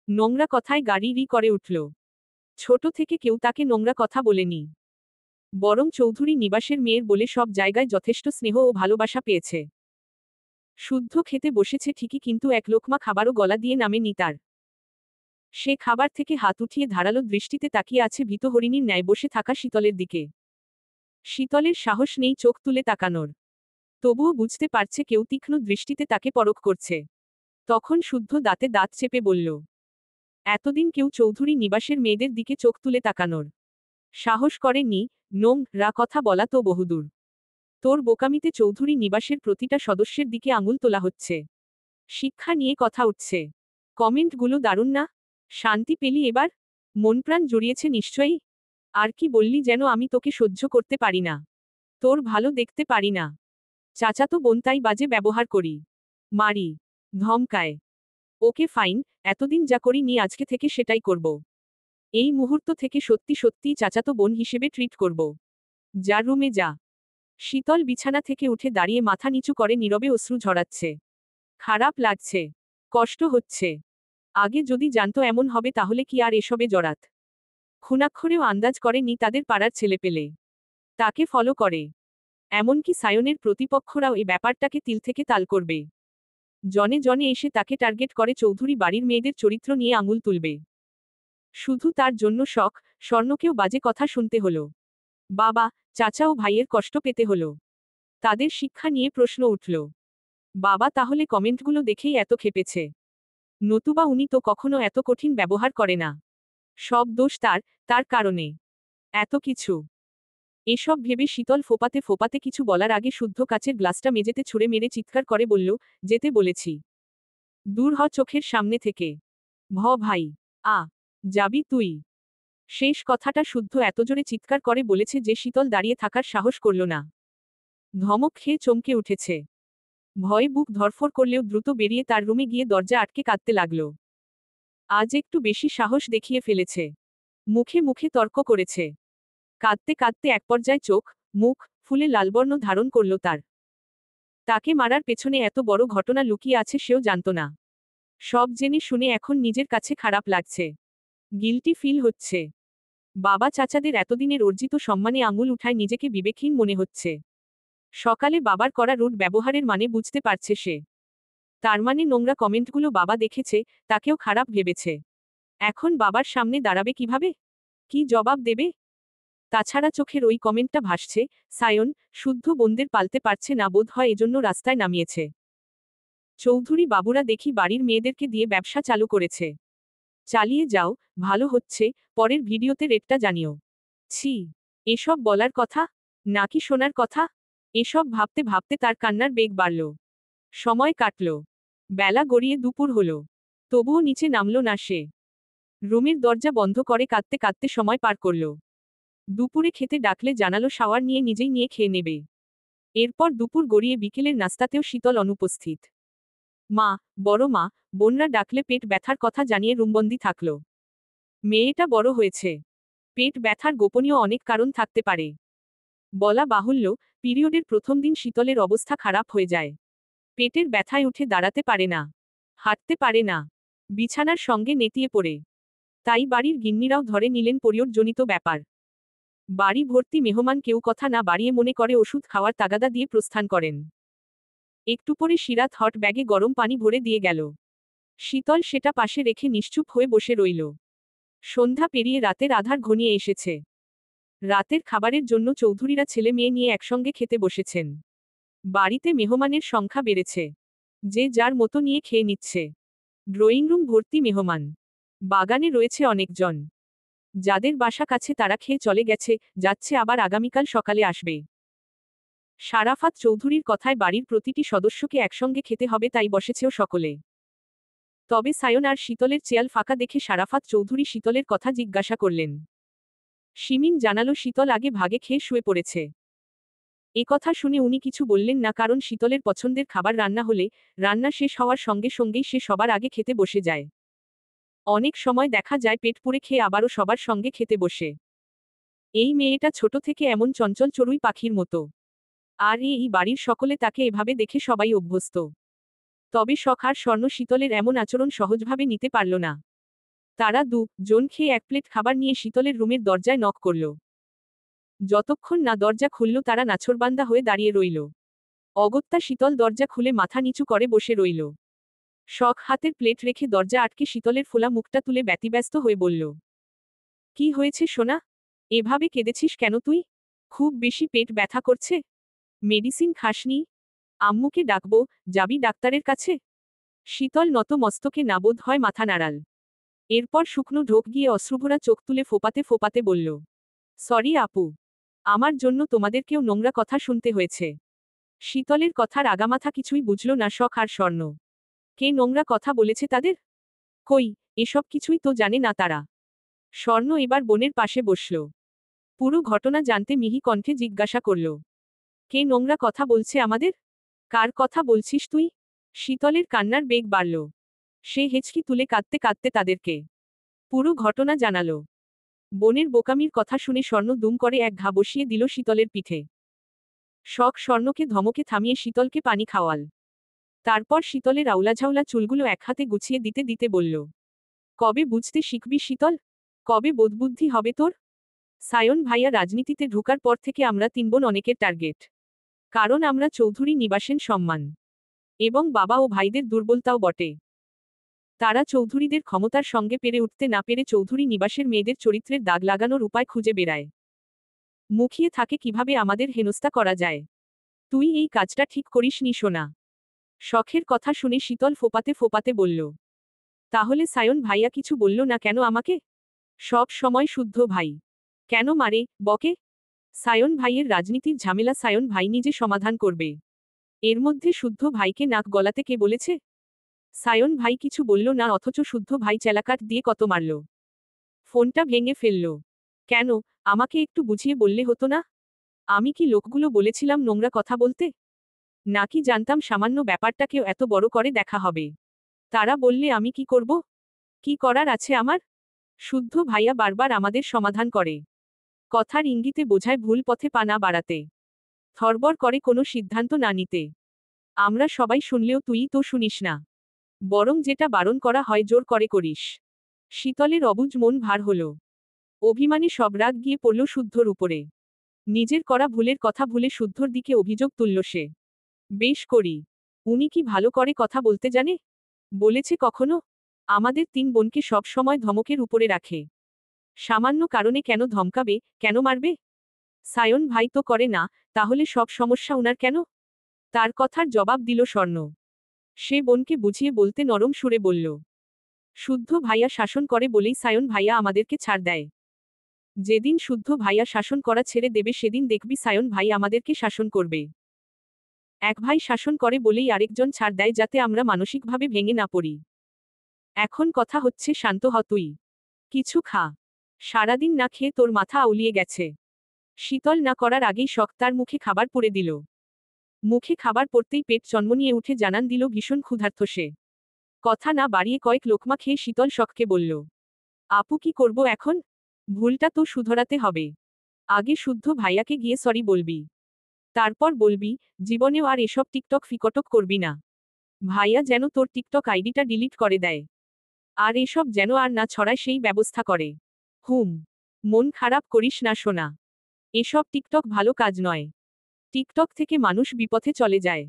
Speaker 1: নোংরা কথায় গাড়ি রি করে উঠল। ছোট থেকে কেউ তাকে নোংরা কথা বলেনি। বরং চৌধুরী নিবাসের মেয়ের বলে সব জায়গায় যথেষ্ট স্নেহ ও ভালোবাসা পেয়েছে। শুদ্ধ খেতে বসেছে ঠিকই, কিন্তু এক লোকমা খাবারও গলা দিয়ে নামেনি তার। সে খাবার থেকে হাত উঠিয়ে ধারালো দৃষ্টিতে তাকিয়ে আছে ভীত হরিণীর ন্যায় বসে থাকা শীতলের দিকে। শীতলের সাহস নেই চোখ তুলে তাকানোর। তবুও বুঝতে পারছে কেউ তীক্ষ্ণ দৃষ্টিতে তাকে পরখ করছে। তখন শুদ্ধ দাঁতে দাঁত চেপে বলল, এতদিন কেউ চৌধুরী নিবাসের মেয়েদের দিকে চোখ তুলে তাকানোর সাহস করেনি। নোংরা কথা বলা তো বহুদূর। তোর বোকামিতে চৌধুরী নিবাসের প্রতিটা সদস্যের দিকে আঙুল তোলা হচ্ছে। শিক্ষা নিয়ে কথা উঠছে। কমেন্টগুলো দারুণ না? শান্তি পেলি এবার? মনপ্রাণ জুড়িয়েছে নিশ্চয়ই? আর কি বললি যেন আমি তোকে সহ্য করতে পারি না। তোর ভালো দেখতে পারি না। চাচাতো বোন তাই বাজে ব্যবহার করি, মারি, ধমকায়। ওকে ফাইন, এতদিন যা করিনি আজকে থেকে সেটাই করব। এই মুহূর্ত থেকে সত্যি সত্যিই চাচাতো বোন হিসেবে ট্রিট করব। যা রুমে যা। শীতল বিছানা থেকে উঠে দাঁড়িয়ে মাথা নিচু করে নীরবে অশ্রু ঝরাচ্ছে। খারাপ লাগছে, কষ্ট হচ্ছে। আগে যদি জানতো এমন হবে তাহলে কি আর এসবে জড়াত? খুনাক্ষরেও আন্দাজ করেনি তাদের পাড়ার ছেলেপেলে তাকে ফলো করে। এমনকি সায়নের প্রতিপক্ষরাও এ ব্যাপারটাকে তিল থেকে তাল করবে। জনে জনে এসে তাকে টার্গেট করে চৌধুরী বাড়ির মেয়েদের চরিত্র নিয়ে আঙুল তুলবে। শুধু তার জন্য শখ, স্বর্ণকেও বাজে কথা শুনতে হলো। বাবা, চাচা ও ভাইয়ের কষ্ট পেতে হলো। তাদের শিক্ষা নিয়ে প্রশ্ন উঠল। বাবা তাহলে কমেন্টগুলো দেখেই এত খেপেছে? নতুবা উনি তো কখনো এত কঠিন ব্যবহার করে না। সব দোষ তার, তার কারণে এত কিছু। এসব ভেবে শীতল ফোপাতে ফোপাতে কিছু বলার আগে শুদ্ধ কাচের গ্লাসটা মেঝেতে ছুঁড়ে মেরে চিৎকার করে বলল, যেতে বলেছি। দূর হ চোখের সামনে থেকে। ভাই, যাবি তুই? শেষ কথাটা শুদ্ধ এত জোরে চিৎকার করে বলেছে যে শীতল দাঁড়িয়ে থাকার সাহস করল না। ধমক খেয়ে চমকে উঠেছে। ভয়ে বুক ধরফর করলেও দ্রুত বেরিয়ে তার রুমে গিয়ে দরজা আটকে কাঁদতে লাগল। আজ একটু বেশি সাহস দেখিয়ে ফেলেছে। মুখে মুখে তর্ক করেছে। কাঁদতে কাঁদতে এক পর্যায়ে চোখ, মুখ ফুলে লালবর্ণ ধারণ করল তার। তাকে মারার পেছনে এত বড় ঘটনা লুকিয়ে আছে সেও জানত না। সব জেনে শুনে এখন নিজের কাছে খারাপ লাগছে। গিল্টি ফিল হচ্ছে। বাবা চাচাদের এতদিনের অর্জিত সম্মানে আঙুল উঠায় নিজেকে বিবেকহীন মনে হচ্ছে। সকালে বাবার করা রুড ব্যবহারের মানে বুঝতে পারছে সে। তার মানে নোংরা কমেন্টগুলো বাবা দেখেছে, তাকেও খারাপ ভেবেছে। এখন বাবার সামনে দাঁড়াবে কিভাবে? কি জবাব দেবে? তাছাড়া চোখের ওই কমেন্টটা ভাসছে, সায়ন শুদ্ধ বোনদের পালতে পারছে না বোধ হয় এজন্য রাস্তায় নামিয়েছে। চৌধুরী বাবুরা দেখি বাড়ির মেয়েদেরকে দিয়ে ব্যবসা চালু করেছে। চালিয়ে যাও, ভালো হচ্ছে, পরের ভিডিওতে রেটটা জানিও। ছি, এসব বলার কথা নাকি শোনার কথা? এসব ভাবতে ভাবতে তার কান্নার বেগ বাড়ল। সময় কাটল। বেলা গড়িয়ে দুপুর হল। তবুও নিচে নামল না সে। রুমের দরজা বন্ধ করে কাঁদতে কাঁদতে সময় পার করল। দুপুরে খেতে ডাকলে জানালো শাওয়ার নিয়ে নিজেই নিয়ে খেয়ে নেবে। এরপর দুপুর গড়িয়ে বিকেলের নাস্তাতেও শীতল অনুপস্থিত। মা, বড় মা, বোনরা ডাকলে পেট ব্যথার কথা জানিয়ে রুমবন্দি থাকল। মেয়েটা বড় হয়েছে। পেট ব্যথার গোপনীয় অনেক কারণ থাকতে পারে। বলা বাহুল্য, পিরিয়ডের প্রথম দিন শীতলের অবস্থা খারাপ হয়ে যায়। পেটের ব্যথায় উঠে দাঁড়াতে পারে না, হাঁটতে পারে না, বিছানার সঙ্গে নেতিয়ে পড়ে। তাই বাড়ির গিন্নিরাও ধরে নিলেন পিরিয়ডজনিত ব্যাপার। বাড়ি ভর্তি মেহমান কেউ কথা না বাড়িয়ে মনে করে ওষুধ খাওয়ার তাগাদা দিয়ে প্রস্থান করেন। একটু পরে সিরাত হট ব্যাগে গরম পানি ভরে দিয়ে গেল। শীতল সেটা পাশে রেখে নিশ্চুপ হয়ে বসে রইল। সন্ধ্যা পেরিয়ে রাতের আধার ঘনিয়ে এসেছে। রাতের খাবারের জন্য চৌধুরীরা ছেলে মেয়ে নিয়ে একসঙ্গে খেতে বসেছেন। বাড়িতে মেহমানের সংখ্যা বেড়েছে। যে যার মতো নিয়ে খেয়ে নিচ্ছে। ড্রয়িং রুম ভর্তি মেহমান। বাগানে রয়েছে অনেকজন। যাদের বাসা কাছে তারা খেয়ে চলে গেছে, যাচ্ছে আবার আগামীকাল সকালে আসবে। শারাফাত চৌধুরীর কথায় বাড়ির প্রতিটি সদস্যকে একসঙ্গে খেতে হবে, তাই বসেছেও সকলে। তবে সায়ন আর শীতলের চেয়াল ফাঁকা দেখে শারাফাত চৌধুরী শীতলের কথা জিজ্ঞাসা করলেন। শিমিন জানালো শীতল আগে ভাগে খেয়ে শুয়ে পড়েছে। কথা শুনে উনি কিছু বললেন না, কারণ শীতলের পছন্দের খাবার রান্না হলে রান্না শেষ হওয়ার সঙ্গে সঙ্গেই সে সবার আগে খেতে বসে যায়। অনেক সময় দেখা যায় পেট পুড়ে খেয়ে আবারও সবার সঙ্গে খেতে বসে। এই মেয়েটা ছোট থেকে এমন চঞ্চল চড়ুই পাখির মতো। আর এই বাড়ির সকলে তাকে এভাবে দেখে সবাই অভ্যস্ত। তবে শখ আর স্বর্ণ শীতলের এমন আচরণ সহজভাবে নিতে পারল না। তারা জন খেয়ে এক প্লেট খাবার নিয়ে শীতলের রুমের দরজায় নক করল। যতক্ষণ না দরজা খুলল তারা নাছোড়বান্দা হয়ে দাঁড়িয়ে রইল। অগত্যা শীতল দরজা খুলে মাথা নিচু করে বসে রইল। শখ হাতের প্লেট রেখে দরজা আটকে শীতলের ফোলা মুখটা তুলে ব্যতিব্যস্ত হয়ে বলল, কি হয়েছে সোনা? এভাবে কেঁদেছিস কেন তুই? খুব বেশি পেট ব্যথা করছে? মেডিসিন খাসনি? আম্মুকে ডাকবো, যাবি ডাক্তারের কাছে? শীতল নত মস্তকে নাবোধ হয় মাথা নাড়াল। এরপর শুকনো ঢোক গিয়ে অশ্রুভরা চোখ তুলে ফোপাতে ফোপাতে বলল, সরি আপু, আমার জন্য তোমাদেরকেও নোংরা কথা শুনতে হয়েছে। শীতলের কথার আগামাথা কিছুই বুঝল না শখ আর স্বর্ণ। কে নোংরা কথা বলেছে তাদের? কই, এসব কিছুই তো জানে না তারা। স্বর্ণ এবার বোনের পাশে বসল। পুরো ঘটনা জানতে মিহি কণ্ঠে জিজ্ঞাসা করল, কে নোংরা কথা বলছে আমাদের? কার কথা বলছিস তুই? শীতলের কান্নার বেগ বাড়ল। সে হেঁচকি তুলে কাঁদতে কাঁদতে তাদেরকে পুরো ঘটনা জানালো। বোনের বোকামির কথা শুনে স্বর্ণ দুম করে এক ঘা বসিয়ে দিল শীতলের পিঠে। শখ স্বর্ণকে ধমকে থামিয়ে শীতলকে পানি খাওয়াল। তারপর শীতলের আউলাঝাউলা চুলগুলো এক হাতে গুছিয়ে দিতে দিতে বলল, কবে বুঝতে শিখবি শীতল? কবে বোধবুদ্ধি হবে তোর? সায়ন ভাইয়া রাজনীতিতে ঢোকার পর থেকে আমরা তিন বোন অনেকের টার্গেট। কারণ আমরা চৌধুরী নিবাসের সম্মান এবং বাবা ও ভাইদের দুর্বলতাও বটে। তারা চৌধুরীদের ক্ষমতার সঙ্গে পেরে উঠতে না পেরে চৌধুরী নিবাসের মেয়েদের চরিত্রের দাগ লাগানোর উপায় খুঁজে বেড়ায়। মুখিয়ে থাকে কিভাবে আমাদের হেনস্থা করা যায়। তুই এই কাজটা ঠিক করিসনি সোনা। শখের কথা শুনে শীতল ফোপাতে ফোপাতে বলল, তাহলে সায়ন ভাইয়া কিছু বলল না কেন আমাকে? সব সময় শুদ্ধ ভাই কেন মারে, বকে? সায়ন ভাইয়ের রাজনীতির ঝামেলা সায়ন ভাই নিজে সমাধান করবে। এর মধ্যে শুদ্ধ ভাইকে নাক গলাতে কে বলেছে? সায়ন ভাই কিছু বলল না, অথচ শুদ্ধ ভাই চেলাকাট দিয়ে কত মারল। ফোনটা ভেঙে ফেলল। কেন, আমাকে একটু বুঝিয়ে বললে হতো না? আমি কি লোকগুলো বলেছিলাম নোংরা কথা বলতে? নাকি জানতাম সামান্য ব্যাপারটাকেও এত বড় করে দেখা হবে? তারা বললে আমি কি করব? কি করার আছে আমার? শুদ্ধ ভাইয়া বারবার আমাদের সমাধান করে। কথার ইঙ্গিতে বোঝায় ভুল পথে পা না বাড়াতে, থরবর করে কোনো সিদ্ধান্ত না নিতে। আমরা সবাই শুনলেও তুই তো শুনিস না, বরং যেটা বারণ করা হয় জোর করে করিস। শীতলের অবুঝ মন ভার হল। অভিমানী সব রাগ গিয়ে পড়ল শুদ্ধর উপরে। নিজের করা ভুলের কথা ভুলে শুদ্ধর দিকে অভিযোগ তুলল সে। বেশ করি, উনি কি ভালো করে কথা বলতে জানে? বলেছে কখনো? আমাদের তিন বোনকে সব সময় ধমকের উপরে রাখে। সামান্য কারণে কেন ধমকাবে, কেন মারবে? সায়ন ভাই তো করে না, তাহলে সব সমস্যা উনার কেন? তার কথার জবাব দিল স্বর্ণ। সে বোনকে বুঝিয়ে বলতে নরম সুরে বলল, শুদ্ধ ভাইয়া শাসন করে বলেই সায়ন ভাইয়া আমাদেরকে ছাড় দেয়। যেদিন শুদ্ধ ভাইয়া শাসন করা ছেড়ে দেবে সেদিন দেখবি সায়ন ভাই আমাদেরকে শাসন করবে। এক ভাই শাসন করে বলেই আরেকজন ছাড় দেয়, যাতে আমরা মানসিকভাবে ভেঙে না পড়ি। এখন কথা হচ্ছে শান্ত হ তুই। কিছু খা। সারাদিন না খেয়ে তোর মাথা আউলিয়ে গেছে। শীতল না করার আগেই শখ তার মুখে খাবার পুরে দিল। মুখে খাবার পড়তেই পেট চনমনিয়ে উঠে জানান দিল ভীষণ ক্ষুধার্ত সে। কথা না বাড়িয়ে কয়েক লোকমা খেয়ে শীতল শখকে বলল, আপু কি করব এখন? ভুলটা তো শুধরাতে হবে। আগে শুদ্ধ ভাইয়াকে গিয়ে সরি বলবি। তারপর বলবি, জীবনেও আর এসব টিকটক ফিকটক করবি না। ভাইয়া যেন তোর টিকটক আইডিটা ডিলিট করে দেয়। আর এসব যেন আর না ছড়ায় সেই ব্যবস্থা করে। হুম। মন খারাপ করিস না সোনা। এসব টিকটক ভালো কাজ নয়। টিকটক থেকে মানুষ বিপথে চলে যায়।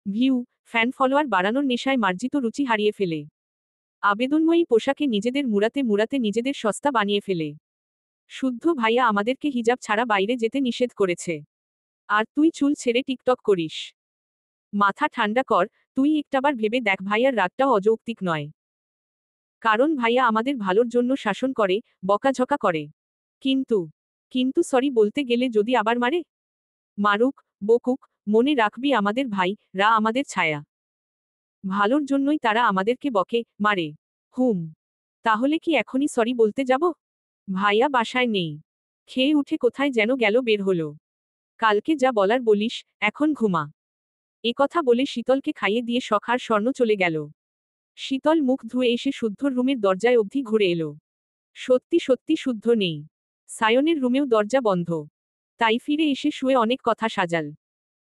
Speaker 1: ভিউ, ফ্যান ফলোয়ার বাড়ানোর নেশায় মার্জিত রুচি হারিয়ে ফেলে। আবেদনময়ী পোশাকে নিজেদের মুড়াতে মুড়াতে নিজেদের সস্তা বানিয়ে ফেলে। শুদ্ধ ভাইয়া আমাদেরকে হিজাব ছাড়া বাইরে যেতে নিষেধ করেছে। আর তুই চুল ছেড়ে টিকটক করিস। মাথা ঠান্ডা কর, তুই একটাবার ভেবে দেখ ভাইয়ার রাগটাও অযৌক্তিক নয়। কারণ ভাইয়া আমাদের ভালোর জন্য শাসন করে, বকাঝকা করে। কিন্তু কিন্তু সরি বলতে গেলে যদি আবার মারে? মারুক, বকুক, মনে রাখবি আমাদের ভাই রা আমাদের ছায়া। ভালোর জন্যই তারা আমাদেরকে বকে, মারে। হুম। তাহলে কি এখনই সরি বলতে যাব? ভাইয়া বাসায় নেই। খেয়ে উঠে কোথায় যেন গেল বের হলো। কালকে যা বলার বলিস, এখন ঘুমা। কথা বলে শীতলকে খাইয়ে দিয়ে শখ আর স্বর্ণ চলে গেল। শীতল মুখ ধুয়ে এসে শুদ্ধর রুমের দরজায় অবধি ঘুরে এলো। সত্যি সত্যি শুদ্ধ নেই। সায়নের রুমেও দরজা বন্ধ। তাই ফিরে এসে শুয়ে অনেক কথা সাজাল।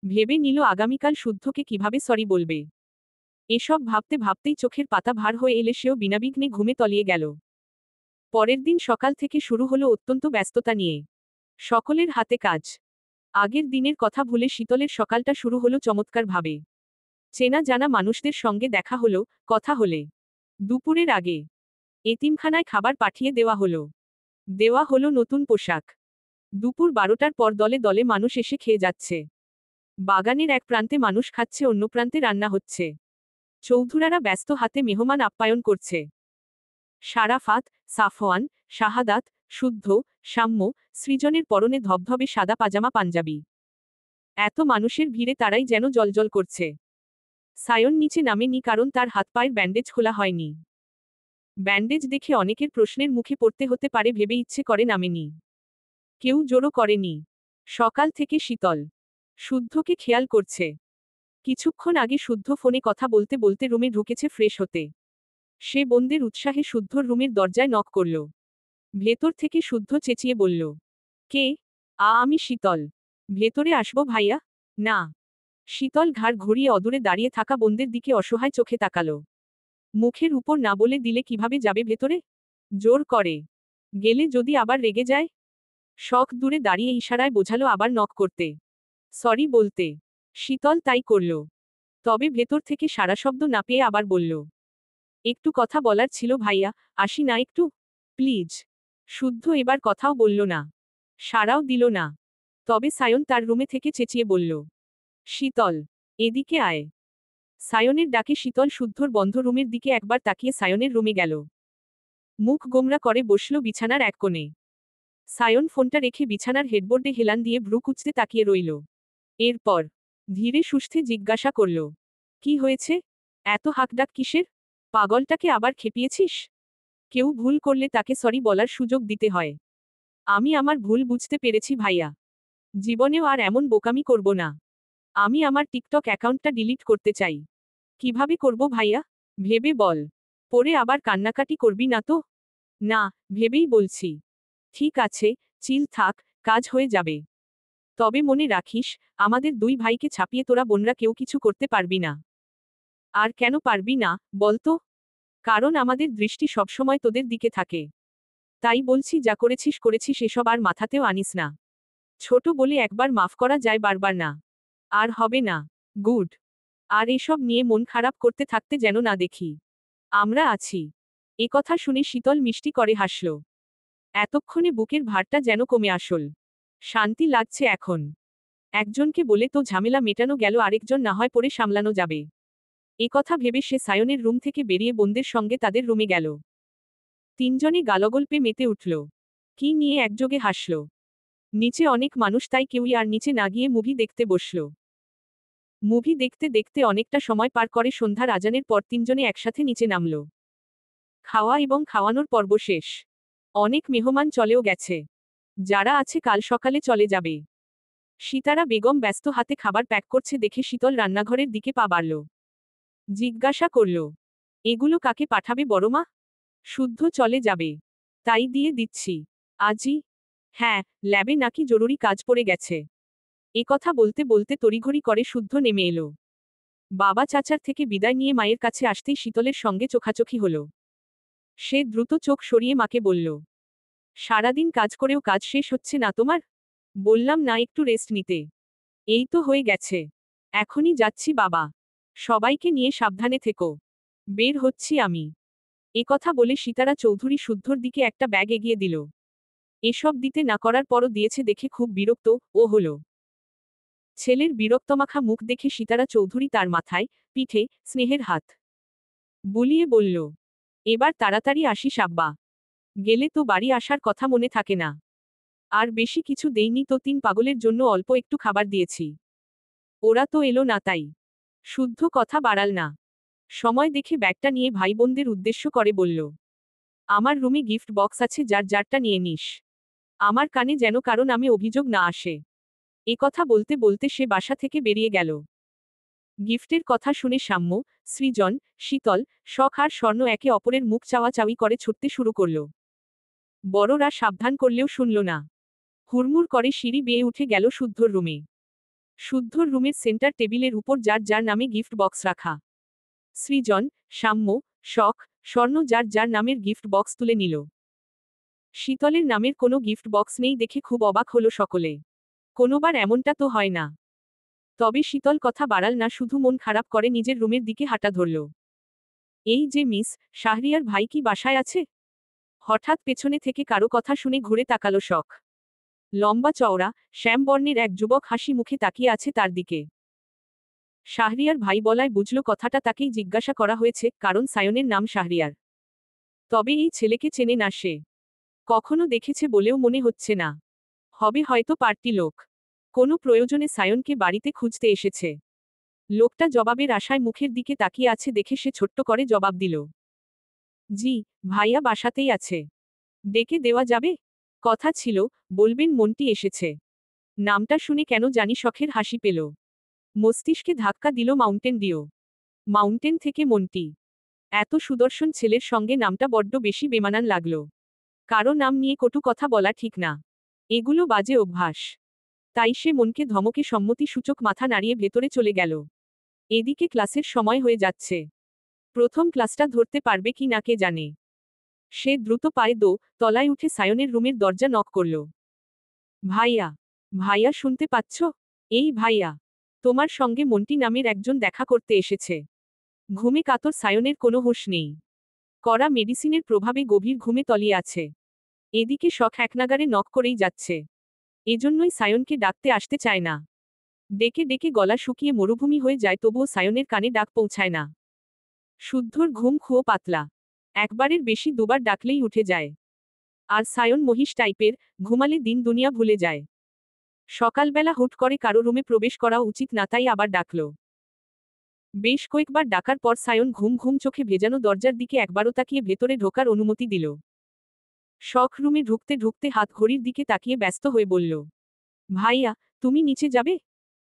Speaker 1: ভেবে নিল আগামীকাল শুদ্ধকে কিভাবে সরি বলবে। এসব ভাবতে ভাবতেই চোখের পাতা ভার হয়ে এলে সেও বিনাবিঘ্নে ঘুমে তলিয়ে গেল। পরের দিন সকাল থেকে শুরু হলো অত্যন্ত ব্যস্ততা নিয়ে। সকলের হাতে কাজ। আগের দিনের কথা ভুলে শীতলের সকালটা শুরু হলো চমৎকারভাবে। চেনা জানা মানুষদের সঙ্গে দেখা হলো, কথা হলে। দুপুরের আগে এতিমখানায় খাবার পাঠিয়ে দেওয়া হলো নতুন পোশাক। দুপুর 12টার পর দলে দলে মানুষ এসে খেয়ে যাচ্ছে। বাগানের এক প্রান্তে মানুষ খাচ্ছে, অন্য প্রান্তে রান্না হচ্ছে। চৌধুরারা ব্যস্ত হাতে মেহমান আপ্যায়ন করছে। শারাফাত, সাফওয়ান, শাহাদাত, শুদ্ধ, সাম্য, সৃজনের পরনে ধবধবে সাদা পাজামা পাঞ্জাবি। এত মানুষের ভিড়ে তারাই যেন জ্বলজ্বল করছে। সায়ন নিচে নামেনি কারণ তার হাত পায়ের ব্যান্ডেজ খোলা হয়নি। ব্যান্ডেজ দেখে অনেকের প্রশ্নের মুখে পড়তে হতে পারে ভেবে ইচ্ছে করে নামেনি। কেউ জোরও করেনি। সকাল থেকে শীতল শুদ্ধকে খেয়াল করছে। কিছুক্ষণ আগে শুদ্ধ ফোনে কথা বলতে বলতে রুমে ঢুকেছে ফ্রেশ হতে। সে বোনদের উৎসাহে শুদ্ধর রুমের দরজায় নক করল। ভেতর থেকে শুদ্ধ চেঁচিয়ে বলল, কে? আমি শীতল। ভেতরে আসবো ভাইয়া? না। শীতল ঘাড় ঘুরিয়ে অদূরে দাঁড়িয়ে থাকা বোনদের দিকে অসহায় চোখে তাকালো। মুখের উপর না বলে দিলে কিভাবে যাবে ভেতরে? জোর করে গেলে যদি আবার রেগে যায়? শখ দূরে দাঁড়িয়ে ইশারায় বোঝালো আবার নক করতে, সরি বলতে। শীতল তাই করল। তবে ভেতর থেকে সারা শব্দ না পেয়ে আবার বলল, একটু কথা বলার ছিল ভাইয়া, আসি না একটু প্লিজ। শুদ্ধ এবার কথাও বলল না, সাড়াও দিল না। তবে সায়ন তার রুমে থেকে চেঁচিয়ে বলল, শীতল, এদিকে আয়। সায়নের ডাকে শীতল শুদ্ধর বন্ধ রুমের দিকে একবার তাকিয়ে সায়নের রুমে গেল। মুখ গোমরা করে বসল বিছানার এক কোণে। সায়ন ফোনটা রেখে বিছানার হেডবোর্ডে হেলান দিয়ে ভ্রু কুঁচতে তাকিয়ে রইল। এরপর ধীরে সুস্থে জিজ্ঞাসা করল, কি হয়েছে? এত হাঁকডাক কিসের? পাগলটাকে আবার খেপিয়েছিস? কেউ ভুল করলে তাকে সরি বলার সুযোগ দিতে হয়। আমি আমার ভুল বুঝতে পেরেছি ভাইয়া। জীবনেও আর এমন বোকামি করব না। আমি আমার টিকটক অ্যাকাউন্টটা ডিলিট করতে চাই। কিভাবে করব ভাইয়া? ভেবে বল। পরে আবার কান্নাকাটি করবি না তো? না, ভেবেই বলছি। ঠিক আছে, চিল থাক, কাজ হয়ে যাবে। তবে মনে রাখিস, আমাদের দুই ভাইকে ছাপিয়ে তোরা বোনরা কেউ কিছু করতে পারবি না। আর কেন পারবি না, বলতো? কারণ আমাদের দৃষ্টি সবসময় তোদের দিকে থাকে। তাই বলছি, যা করেছিস করেছিস, এসব আর মাথাতেও আনিস না। ছোট বলে একবার মাফ করা যায়, বারবার না। আর হবে না। গুড। আর এসব নিয়ে মন খারাপ করতে থাকতে যেন না দেখি। আমরা আছি। কথা শুনে শীতল মিষ্টি করে হাসল। এতক্ষণে বুকের ভারটা যেন কমে আসল। শান্তি লাগছে এখন। একজনকে বলে তো ঝামেলা মেটানো গেল, আরেকজন না হয় পরে সামলানো যাবে। কথা ভেবে সে সায়নের রুম থেকে বেরিয়ে বোনদের সঙ্গে তাদের রুমে গেল। তিনজনে গালগল্পে মেতে উঠল। কি নিয়ে একযোগে হাসল। নিচে অনেক মানুষ, তাই কেউই আর নিচে না গিয়ে মুভি দেখতে বসল। মুভি দেখতে দেখতে অনেকটা সময় পার করে সন্ধ্যার আজানের পর তিনজনে একসাথে নিচে নামল। খাওয়া এবং খাওয়ানোর পর্ব শেষ। অনেক মেহমান চলেও গেছে। যারা আছে কাল সকালে চলে যাবে। সিতারা বেগম ব্যস্ত হাতে খাবার প্যাক করছে দেখে শীতল রান্নাঘরের দিকে পা বাড়ল। জিজ্ঞাসা করল, এগুলো কাকে পাঠাবে বড়মা? শুদ্ধ চলে যাবে। তাই দিয়ে দিচ্ছি। আজই? হ্যাঁ, ল্যাবে নাকি জরুরি কাজ পড়ে গেছে। এ কথা বলতে বলতে তড়িঘড়ি করে শুদ্ধ নেমে এলো। বাবা চাচার থেকে বিদায় নিয়ে মায়ের কাছে আসতেই শীতলের সঙ্গে চোখাচোখি হলো। সে দ্রুত চোখ সরিয়ে মাকে বলল, সারাদিন কাজ করেও কাজ শেষ হচ্ছে না তোমার? বললাম না একটু রেস্ট নিতে। এই তো হয়ে গেছে। এখনই যাচ্ছি বাবা। সবাইকে নিয়ে সাবধানে থেকো। বের হচ্ছি আমি। এ কথা বলে সীতারা চৌধুরী শুদ্ধর দিকে একটা ব্যাগ এগিয়ে দিল। এসব দিতে না করার পরও দিয়েছে দেখে খুব বিরক্ত ও হল। ছেলের বিরক্তমাখা মুখ দেখে সীতারা চৌধুরী তার মাথায়, পিঠে, স্নেহের হাত বুলিয়ে বলল, এবার তাড়াতাড়ি আসিস আব্বা। গেলে তো বাড়ি আসার কথা মনে থাকে না। আর বেশি কিছু দেইনি তো, 3 পাগলের জন্য অল্প একটু খাবার দিয়েছি। ওরা তো এলো না তাই। শুদ্ধ কথা বাড়াল না। সময় দেখে ব্যাগটা নিয়ে ভাই বোনদের উদ্দেশ্য করে বলল, আমার রুমে গিফট বক্স আছে, যার যারটা নিয়ে নিস। আমার কানে যেন কারো নামে অভিযোগ না আসে। এ কথা বলতে বলতে সে বাসা থেকে বেরিয়ে গেল। গিফটের কথা শুনে সাম্য, সৃজন, শীতল, শখ আর স্বর্ণ একে অপরের মুখ চাওয়াচাওয়ি করে ছুটতে শুরু করল। বড়রা সাবধান করলেও শুনল না। হুড়মুড় করে সিঁড়ি বেয়ে উঠে গেল শুদ্ধর রুমে। শুদ্ধর রুমের সেন্টার টেবিলের উপর যার যার নামে গিফট বক্স রাখা। সৃজন, সাম্য, শখ, স্বর্ণ যার যার নামের গিফট বক্স তুলে নিল। শীতলের নামের কোনো গিফট বক্স নেই দেখে খুব অবাক হলো সকলে। কোনোবার এমনটা তো হয় না। তবে শীতল কথা বাড়াল না, শুধু মন খারাপ করে নিজের রুমের দিকে হাঁটা ধরল। এই যে মিস শাহরিয়ার ভাই কি বাসায় আছে? হঠাৎ পেছনে থেকে কারো কথা শুনে ঘুরে তাকালো শখ। লম্বা চওড়া, শ্যামবর্ণের এক যুবক হাসি মুখে তাকিয়ে আছে তার দিকে। শাহরিয়ার ভাই বলায় বুঝল কথাটা তাকেই জিজ্ঞাসা করা হয়েছে, কারণ সায়নের নাম শাহরিয়ার। তবে এই ছেলেকে চেনে না সে। কখনো দেখেছে বলেও মনে হচ্ছে না। হবে হয়তো পার্টি লোক। কোনো প্রয়োজনে সায়নকে বাড়িতে খুঁজতে এসেছে। লোকটা জবাবের আশায় মুখের দিকে তাকিয়ে আছে দেখে সে ছোট্ট করে জবাব দিল, জি, ভাইয়া বাসাতেই আছে। ডেকে দেওয়া যাবে? কথা ছিল, বলবেন মন্টি এসেছে। নামটা শুনে কেন জানি শখের হাসি পেল। মস্তিষ্কে ধাক্কা দিল মাউন্টেন ডিউ। মাউন্টেন থেকে মন্টি। এত সুদর্শন ছেলের সঙ্গে নামটা বড্ড বেশি বেমানান লাগল। কারো নাম নিয়ে কটু কথা বলা ঠিক না। এগুলো বাজে অভ্যাস। তাই সে মনকে ধমকে সম্মতিসূচক মাথা নাড়িয়ে ভেতরে চলে গেল। এদিকে ক্লাসের সময় হয়ে যাচ্ছে। প্রথম ক্লাসটা ধরতে পারবে কি না কে জানে। সে দ্রুত পায়ে তলায় উঠে সায়নের রুমের দরজা নক করল। ভাইয়া, ভাইয়া শুনতে পাচ্ছ? এই ভাইয়া, তোমার সঙ্গে মন্টি নামের একজন দেখা করতে এসেছে। ঘুমে কাতর সায়নের কোনো হুঁশ নেই। কড়া মেডিসিনের প্রভাবে গভীর ঘুমে তলিয়ে আছে। এদিকে শখ একনাগারে নক করেই যাচ্ছে। এজন্যই সায়নকে ডাকতে আসতে চায় না। ডেকে ডেকে গলা শুকিয়ে মরুভূমি হয়ে যায়, তবুও সায়নের কানে ডাক পৌঁছায় না। শুদ্ধর ঘুম খুব পাতলা। একবারের বেশি দুবার ডাকলেই উঠে যায়। আর সায়ন মহিষ টাইপের, ঘুমালে দিন দুনিয়া ভুলে যায়। সকালবেলা হুট করে কারো রুমে প্রবেশ করা উচিত না, তাই আবার ডাকল। বেশ কয়েকবার ডাকার পর সায়ন ঘুম ঘুম চোখে ভেজানো দরজার দিকে একবারও তাকিয়ে ভেতরে ঢোকার অনুমতি দিল। শখ রুমে ঢুকতে ঢুকতে হাত ঘড়ির দিকে তাকিয়ে ব্যস্ত হয়ে বলল, ভাইয়া, তুমি নিচে যাবে?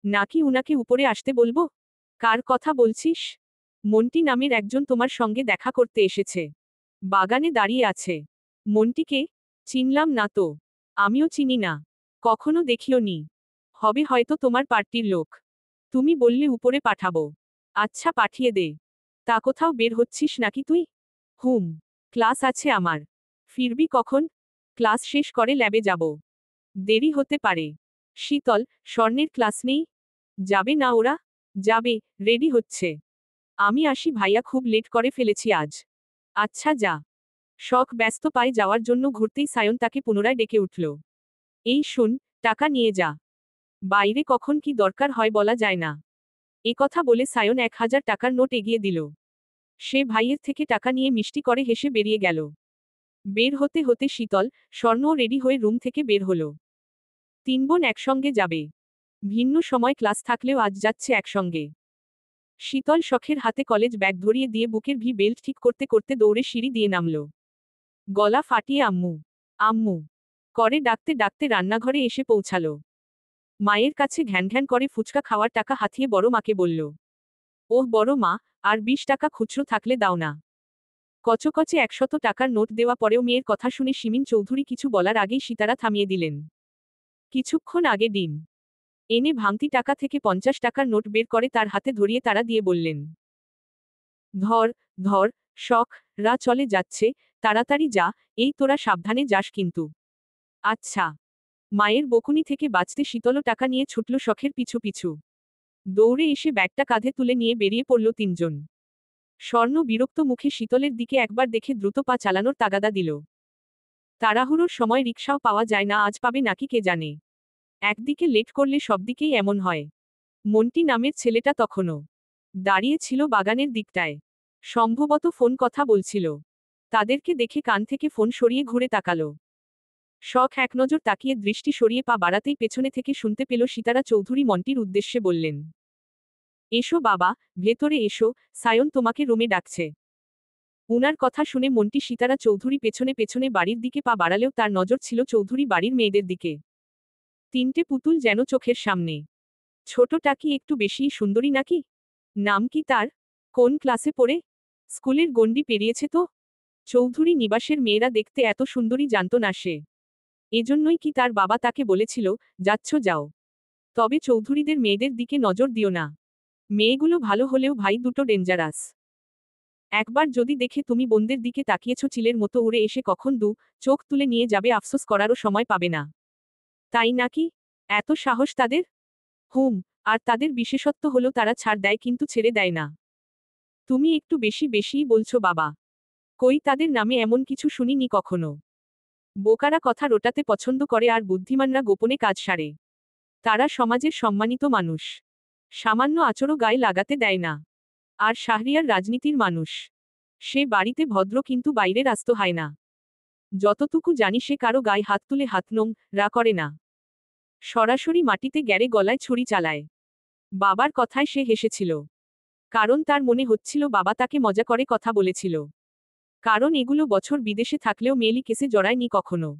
Speaker 1: নাকি উনাকে উপরে আসতে বলবো? কার কথা বলছিস? মন্টি নামের একজন তোমার সঙ্গে দেখা করতে এসেছে। বাগানে দাঁড়িয়ে আছে। মন্টিকে? চিনলাম না তো। আমিও চিনি না। কখনো দেখিও নি। হবে হয়তো তোমার পার্টির লোক। তুমি বললে উপরে পাঠাবো। আচ্ছা পাঠিয়ে দে। তা কোথাও বের হচ্ছিস নাকি তুই? হুম। ক্লাস আছে আমার। ফিরবি কখন? ক্লাস শেষ করে ল্যাবে যাব। দেরি হতে পারে। শীতল, স্বর্ণের ক্লাস নেই? যাবে না ওরা? যাবে, রেডি হচ্ছে। আমি আসি ভাইয়া, খুব লেট করে ফেলেছি আজ। আচ্ছা যা। শখ ব্যস্ত পায়ে যাওয়ার জন্য ঘুরতেই সায়ন তাকে পুনরায় ডেকে উঠল। এই শুন, টাকা নিয়ে যা। বাইরে কখন কি দরকার হয় বলা যায় না। এ কথা বলে সায়ন 1000 টাকার নোট এগিয়ে দিল। সে ভাইয়ের থেকে টাকা নিয়ে মিষ্টি করে হেসে বেরিয়ে গেল। বের হতে হতে শীতল, স্বর্ণও রেডি হয়ে রুম থেকে বের হল। 3 বোন একসঙ্গে যাবে। ভিন্ন সময় ক্লাস থাকলেও আজ যাচ্ছে একসঙ্গে। শীতল শখের হাতে কলেজ ব্যাগ ধরিয়ে দিয়ে বুকের বেল্ট ঠিক করতে করতে দৌড়ে সিঁড়ি দিয়ে নামল। গলা ফাটিয়ে আম্মু, আম্মু করে ডাকতে ডাকতে রান্নাঘরে এসে পৌঁছালো। মায়ের কাছে ঘ্যান ঘ্যান করে ফুচকা খাওয়ার টাকা হাতিয়ে বড় মাকে বলল, ওহ বড় মা, আর 20 টাকা খুচরো থাকলে দাও না। কচকচে 100 টাকার নোট দেওয়া পরেও মেয়ের কথা শুনে শিমিন চৌধুরী কিছু বলার আগেই সীতারা থামিয়ে দিলেন। কিছুক্ষণ আগে ডিম এনে ভাঙতি টাকা থেকে 50 টাকার নোট বের করে তার হাতে ধরিয়ে তারা দিয়ে বললেন, ধর ধর, শখ রা চলে যাচ্ছে, তাড়াতাড়ি যা, এই তোরা সাবধানে যাস কিন্তু। আচ্ছা। মায়ের বকুনি থেকে বাঁচতে শীতলও টাকা নিয়ে ছুটল শখের পিছু পিছু। দৌড়ে এসে ব্যাগটা কাঁধে তুলে নিয়ে বেরিয়ে পড়ল তিনজন। স্বর্ণ বিরক্ত মুখে শীতলের দিকে একবার দেখে দ্রুত পা চালানোর তাগাদা দিল। তাড়াহুড়োর সময় রিকশাও পাওয়া যায় না, আজ পাবে নাকি কে জানে। একদিকে লেট করলে সবদিকেই এমন হয়। মন্টি নামের ছেলেটা তখনও দাঁড়িয়ে ছিল বাগানের দিকটায়। সম্ভবত ফোন কথা বলছিল। তাদেরকে দেখে কান থেকে ফোন সরিয়ে ঘুরে তাকালো। শখ এক নজর তাকিয়ে দৃষ্টি সরিয়ে পা বাড়াতেই পেছনে থেকে শুনতে পেল সিতারা চৌধুরী মন্টির উদ্দেশ্যে বললেন, এসো বাবা, ভেতরে এসো, সায়ন তোমাকে রুমে ডাকছে। উনার কথা শুনে মন্টি সিতারা চৌধুরী পেছনে পেছনে বাড়ির দিকে পা বাড়ালেও তার নজর ছিল চৌধুরী বাড়ির মেয়েদের দিকে। তিনটে পুতুল যেন চোখের সামনে। ছোটটা কি একটু বেশিই সুন্দরী নাকি? নাম কি তার? কোন ক্লাসে পড়ে? স্কুলের গণ্ডি পেরিয়েছে তো? চৌধুরী নিবাসের মেয়েরা দেখতে এত সুন্দরী জানত না সে। এজন্যই কি তার বাবা তাকে বলেছিল, যাচ্ছ যাও, তবে চৌধুরীদের মেয়েদের দিকে নজর দিও না। মেয়েগুলো ভালো হলেও ভাই দুটো ডেঞ্জারাস। একবার যদি দেখে তুমি বোনদের দিকে তাকিয়েছ চিলের মতো উড়ে এসে কখন চোখ তুলে নিয়ে যাবে, আফসোস করারও সময় পাবে না। তাই নাকি? এত সাহস তাদের? হুম। আর তাদের বিশেষত্ব হলো তারা ছাড় দেয় কিন্তু ছেড়ে দেয় না। তুমি একটু বেশি বেশিই বলছো বাবা। কই তাদের নামে এমন কিছু শুনিনি কখনো। বোকারা কথা রোটাতে পছন্দ করে আর বুদ্ধিমানরা গোপনে কাজ সারে। তারা সমাজের সম্মানিত মানুষ। সামান্য আচরও গায়ে লাগাতে দেয় না। আর শাহরিয়ার রাজনীতির মানুষ। সে বাড়িতে ভদ্র কিন্তু বাইরে রাস্ত হয় না। যতটুকু জানি সে কারো গায়ে হাত তুলে হাত রা করে না। সরাসরি মাটিতে গ্যারে গলায় ছুরি চালায়। বাবার কথায় সে হেসেছিল। কারণ তার মনে হচ্ছিল বাবা তাকে মজা করে কথা বলেছিল। কারণ এগুলো বছর বিদেশে থাকলেও মেয়েলি কেসে জড়ায়নি কখনো।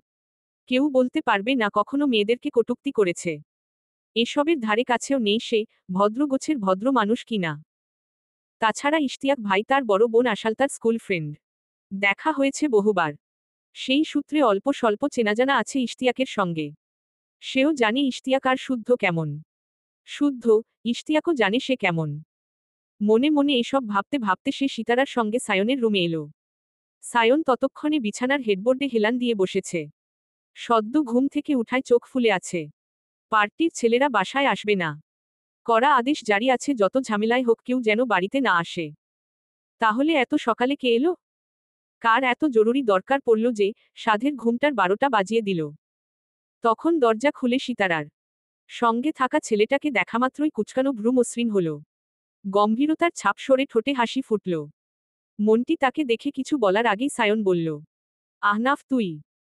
Speaker 1: কেউ বলতে পারবে না কখনো মেয়েদেরকে কটূক্তি করেছে। এসবের ধারে কাছেও নেই সে, ভদ্রগোছের ভদ্র মানুষ কিনা। তাছাড়া ইশতিয়াক ভাই তার বড় বোন আশাল তার স্কুল ফ্রেন্ড। দেখা হয়েছে বহুবার। সেই সূত্রে অল্প স্বল্প চেনাজানা আছে ইশতিয়াকের সঙ্গে। সেও জানে ইশতিয়াক আর শুদ্ধ কেমন। শুদ্ধ, ইশতিয়াকও জানে সে কেমন। মনে মনে এসব ভাবতে ভাবতে সে সিতারার সঙ্গে সায়নের রুমে এলো। সায়ন ততক্ষণে বিছানার হেডবোর্ডে হেলান দিয়ে বসেছে। সদ্য ঘুম থেকে উঠায় চোখ ফুলে আছে। পার্টির ছেলেরা বাসায় আসবে না। কড়া আদেশ জারি আছে যত ঝামেলায় হোক কেউ যেন বাড়িতে না আসে। তাহলে এত সকালে কে এলো? কার এত জরুরি দরকার পড়ল যে সাধের ঘুমটার 12টা বাজিয়ে দিল? তখন দরজা খুলে সিতারার সঙ্গে থাকা ছেলেটাকে দেখামাত্রই কুচকানো ভ্রু মসৃণ হল। গম্ভীরতার ছাপ সরে ঠোঁটে হাসি ফুটল। মন্টি তাকে দেখে কিছু বলার আগেই সায়ন বলল, আহনাফ তুই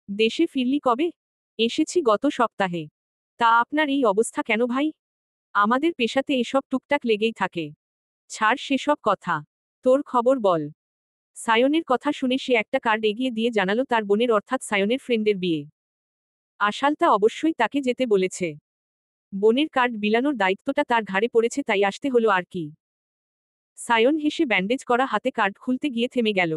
Speaker 1: দেশে ফিরলি কবে? এসেছি গত সপ্তাহে। তা আপনার এই অবস্থা কেন ভাই? আমাদের পেশাতে এসব টুকটাক লেগেই থাকে। ছাড় সেসব কথা। তোর খবর বল। সায়নের কথা শুনে সে একটা কার্ড এগিয়ে দিয়ে জানালো তার বোনের অর্থাৎ সায়নের ফ্রেন্ডের বিয়ে। আশালতা অবশ্যই তাকে যেতে বলেছে। বোনের কার্ড বিলানোর দায়িত্বটা তার ঘাড়ে পড়েছে তাই আসতে হলো আর কি। সায়ন হেসে ব্যান্ডেজ করা হাতে কার্ড খুলতে গিয়ে থেমে গেল।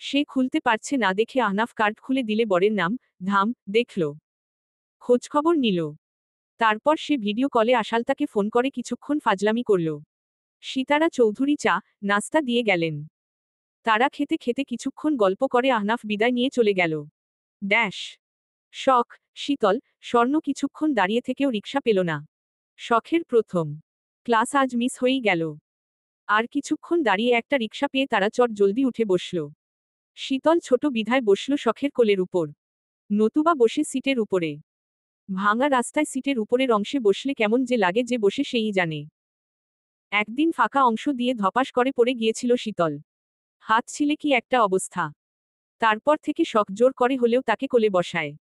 Speaker 1: সে খুলতে পারছে না দেখে আহনাফ কার্ড খুলে দিলে বরের নাম ধাম দেখল। খোঁজখবর নিল। তারপর সে ভিডিও কলে আশালতাকে ফোন করে কিছুক্ষণ ফাজলামি করল। সিতারা চৌধুরী চা নাস্তা দিয়ে গেলেন। তারা খেতে খেতে কিছুক্ষণ গল্প করে আহনাফ বিদায় নিয়ে চলে গেল। ড্যাশ। শখ, শীতল, স্বর্ণ কিছুক্ষণ দাঁড়িয়ে থেকেও রিকশা পেল না। শখের প্রথম ক্লাস আজ মিস হয়েই গেল। আর কিছুক্ষণ দাঁড়িয়ে একটা রিকশা পেয়ে তারা চট জলদি উঠে বসল। শীতল ছোট বিধায় বসল শখের কোলের উপর। নতুবা বসে সিটের উপরে। ভাঙা রাস্তায় সিটের উপরের অংশে বসলে কেমন যে লাগে যে বসে সেই জানে। একদিন ফাঁকা অংশ দিয়ে ধপাস করে পড়ে গিয়েছিল শীতল। হাত ছিলে কি একটা অবস্থা। তারপর থেকে শখ জোর করে হলেও তাকে কোলে বসায়।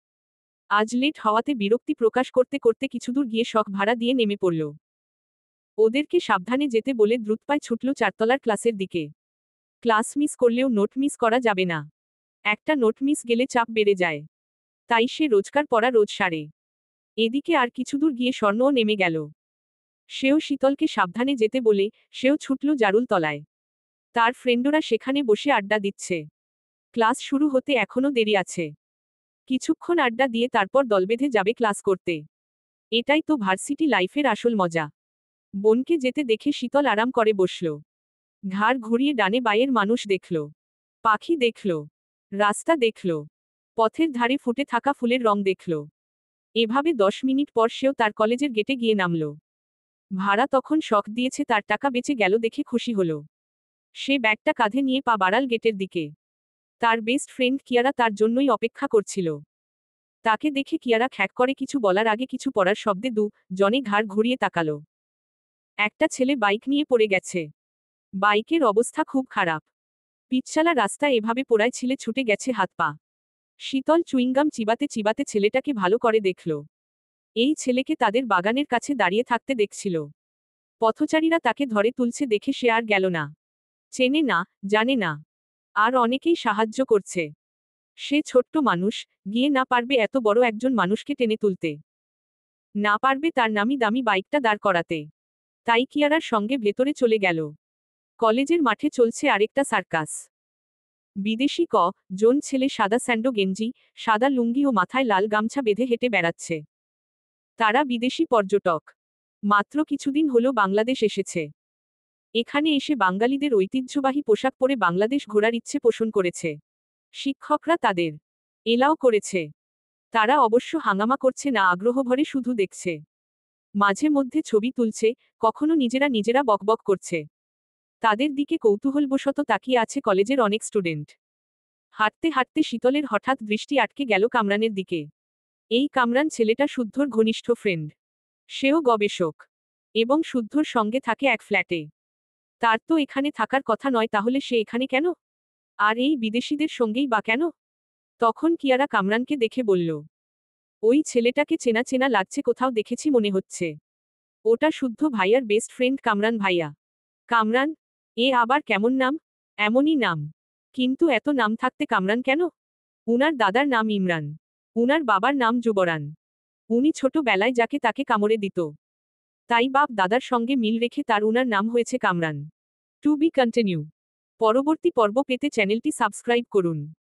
Speaker 1: আজ লেট হওয়াতে বিরক্তি প্রকাশ করতে করতে কিছুদূর গিয়ে শখ ভাড়া দিয়ে নেমে পড়ল। ওদেরকে সাবধানে যেতে বলে দ্রুতপায় ছুটল 4তলার ক্লাসের দিকে। ক্লাস মিস করলেও নোট মিস করা যাবে না। একটা নোট মিস গেলে চাপ বেড়ে যায়। তাই সে রোজকার পড়া রোজ সারে। এদিকে আর কিছুদূর গিয়ে স্বর্ণও নেমে গেল। সেও শীতলকে সাবধানে যেতে বলে সেও ছুটল জারুল তলায়। তার ফ্রেন্ডরা সেখানে বসে আড্ডা দিচ্ছে। ক্লাস শুরু হতে এখনো দেরি আছে। কিছুক্ষণ আড্ডা দিয়ে তারপর দলবেঁধে যাবে ক্লাস করতে। এটাই তো ভার্সিটি লাইফের আসল মজা। বোনকে যেতে দেখে শীতল আরাম করে বসল। ঘাড় ঘুরিয়ে ডানে বাঁয়ের মানুষ দেখল। পাখি দেখল। রাস্তা দেখল। পথের ধারে ফুটে থাকা ফুলের রং দেখল। এভাবে 10 মিনিট পর সেও তার কলেজের গেটে গিয়ে নামল। ভাড়া তখন শখ দিয়েছে, তার টাকা বেঁচে গেল দেখে খুশি হল। সে ব্যাগটা কাঁধে নিয়ে পা বাড়াল গেটের দিকে। তার বেস্ট ফ্রেন্ড কিয়ারা তার জন্যই অপেক্ষা করছিল। তাকে দেখে কিয়ারা খ্যাক করে কিছু বলার আগে কিছু পড়ার শব্দে জনে ঘাড় ঘুরিয়ে তাকালো। একটা ছেলে বাইক নিয়ে পড়ে গেছে। বাইকের অবস্থা খুব খারাপ। পিচশালা রাস্তা, এভাবে পোড়ায় ছিলে ছুটে গেছে হাত পা। শীতল চুইংগাম চিবাতে চিবাতে ছেলেটাকে ভালো করে দেখল। এই ছেলেকে তাদের বাগানের কাছে দাঁড়িয়ে থাকতে দেখছিল। পথচারীরা তাকে ধরে তুলছে দেখে সে আর গেল না। চেনে না, জানে না। আর অনেকেই সাহায্য করছে। সে ছোট্ট মানুষ, গিয়ে না পারবে এত বড় একজন মানুষকে টেনে তুলতে। না পারবে তার নামি দামি বাইকটা দাঁড় করাতে। তাই কিয়ারার সঙ্গে ভেতরে চলে গেল। কলেজের মাঠে চলছে আরেকটা সার্কাস। বিদেশি জন ছেলে সাদা স্যান্ডো গেঞ্জি, সাদা লুঙ্গি ও মাথায় লাল গামছা বেঁধে হেঁটে বেড়াচ্ছে। তারা বিদেশি পর্যটক। মাত্র কিছুদিন হলো বাংলাদেশ এসেছে। এখানে এসে বাঙালিদের ঐতিহ্যবাহী পোশাক পরে বাংলাদেশ ঘোরার ইচ্ছে পোষণ করেছে। শিক্ষকরা তাদের এলাও করেছে। তারা অবশ্য হাঙ্গামা করছে না, আগ্রহভরে শুধু দেখছে। মাঝে মধ্যে ছবি তুলছে, কখনো নিজেরা নিজেরা বকবক করছে। তাদের দিকে কৌতূহলবশত তাকিয়ে আছে কলেজের অনেক স্টুডেন্ট। হাঁটতে হাঁটতে শীতলের হঠাৎ দৃষ্টি আটকে গেল কামরানের দিকে। এই কামরান ছেলেটা শুদ্ধর ঘনিষ্ঠ ফ্রেন্ড। সেও গবেষক। এবং শুদ্ধর সঙ্গে থাকে এক ফ্ল্যাটে। তার তো এখানে থাকার কথা নয়, তাহলে সে এখানে কেন? আর এই বিদেশিদের সঙ্গেই বা কেন? তখন কিয়ারা কামরানকে দেখে বলল, ওই ছেলেটাকে চেনা চেনা লাগছে, কোথাও দেখেছি মনে হচ্ছে। ওটা শুদ্ধ ভাইয়ার বেস্ট ফ্রেন্ড কামরান ভাইয়া। কামরান? এ আবার কেমন নাম? এমনই নাম। কিন্তু এত নাম থাকতে কামরান কেন? উনার দাদার নাম ইমরান। উনার বাবার নাম যুবরান। উনি ছোটবেলায় যাকে তাকে কামড়ে দিত, তাই বাপ দাদার সঙ্গে মিল রেখে তার উনার নাম হয়েছে কামরান। Two B continue. পরবর্তী পর্ব পেতে চ্যানেলটি সাবস্ক্রাইব করুন।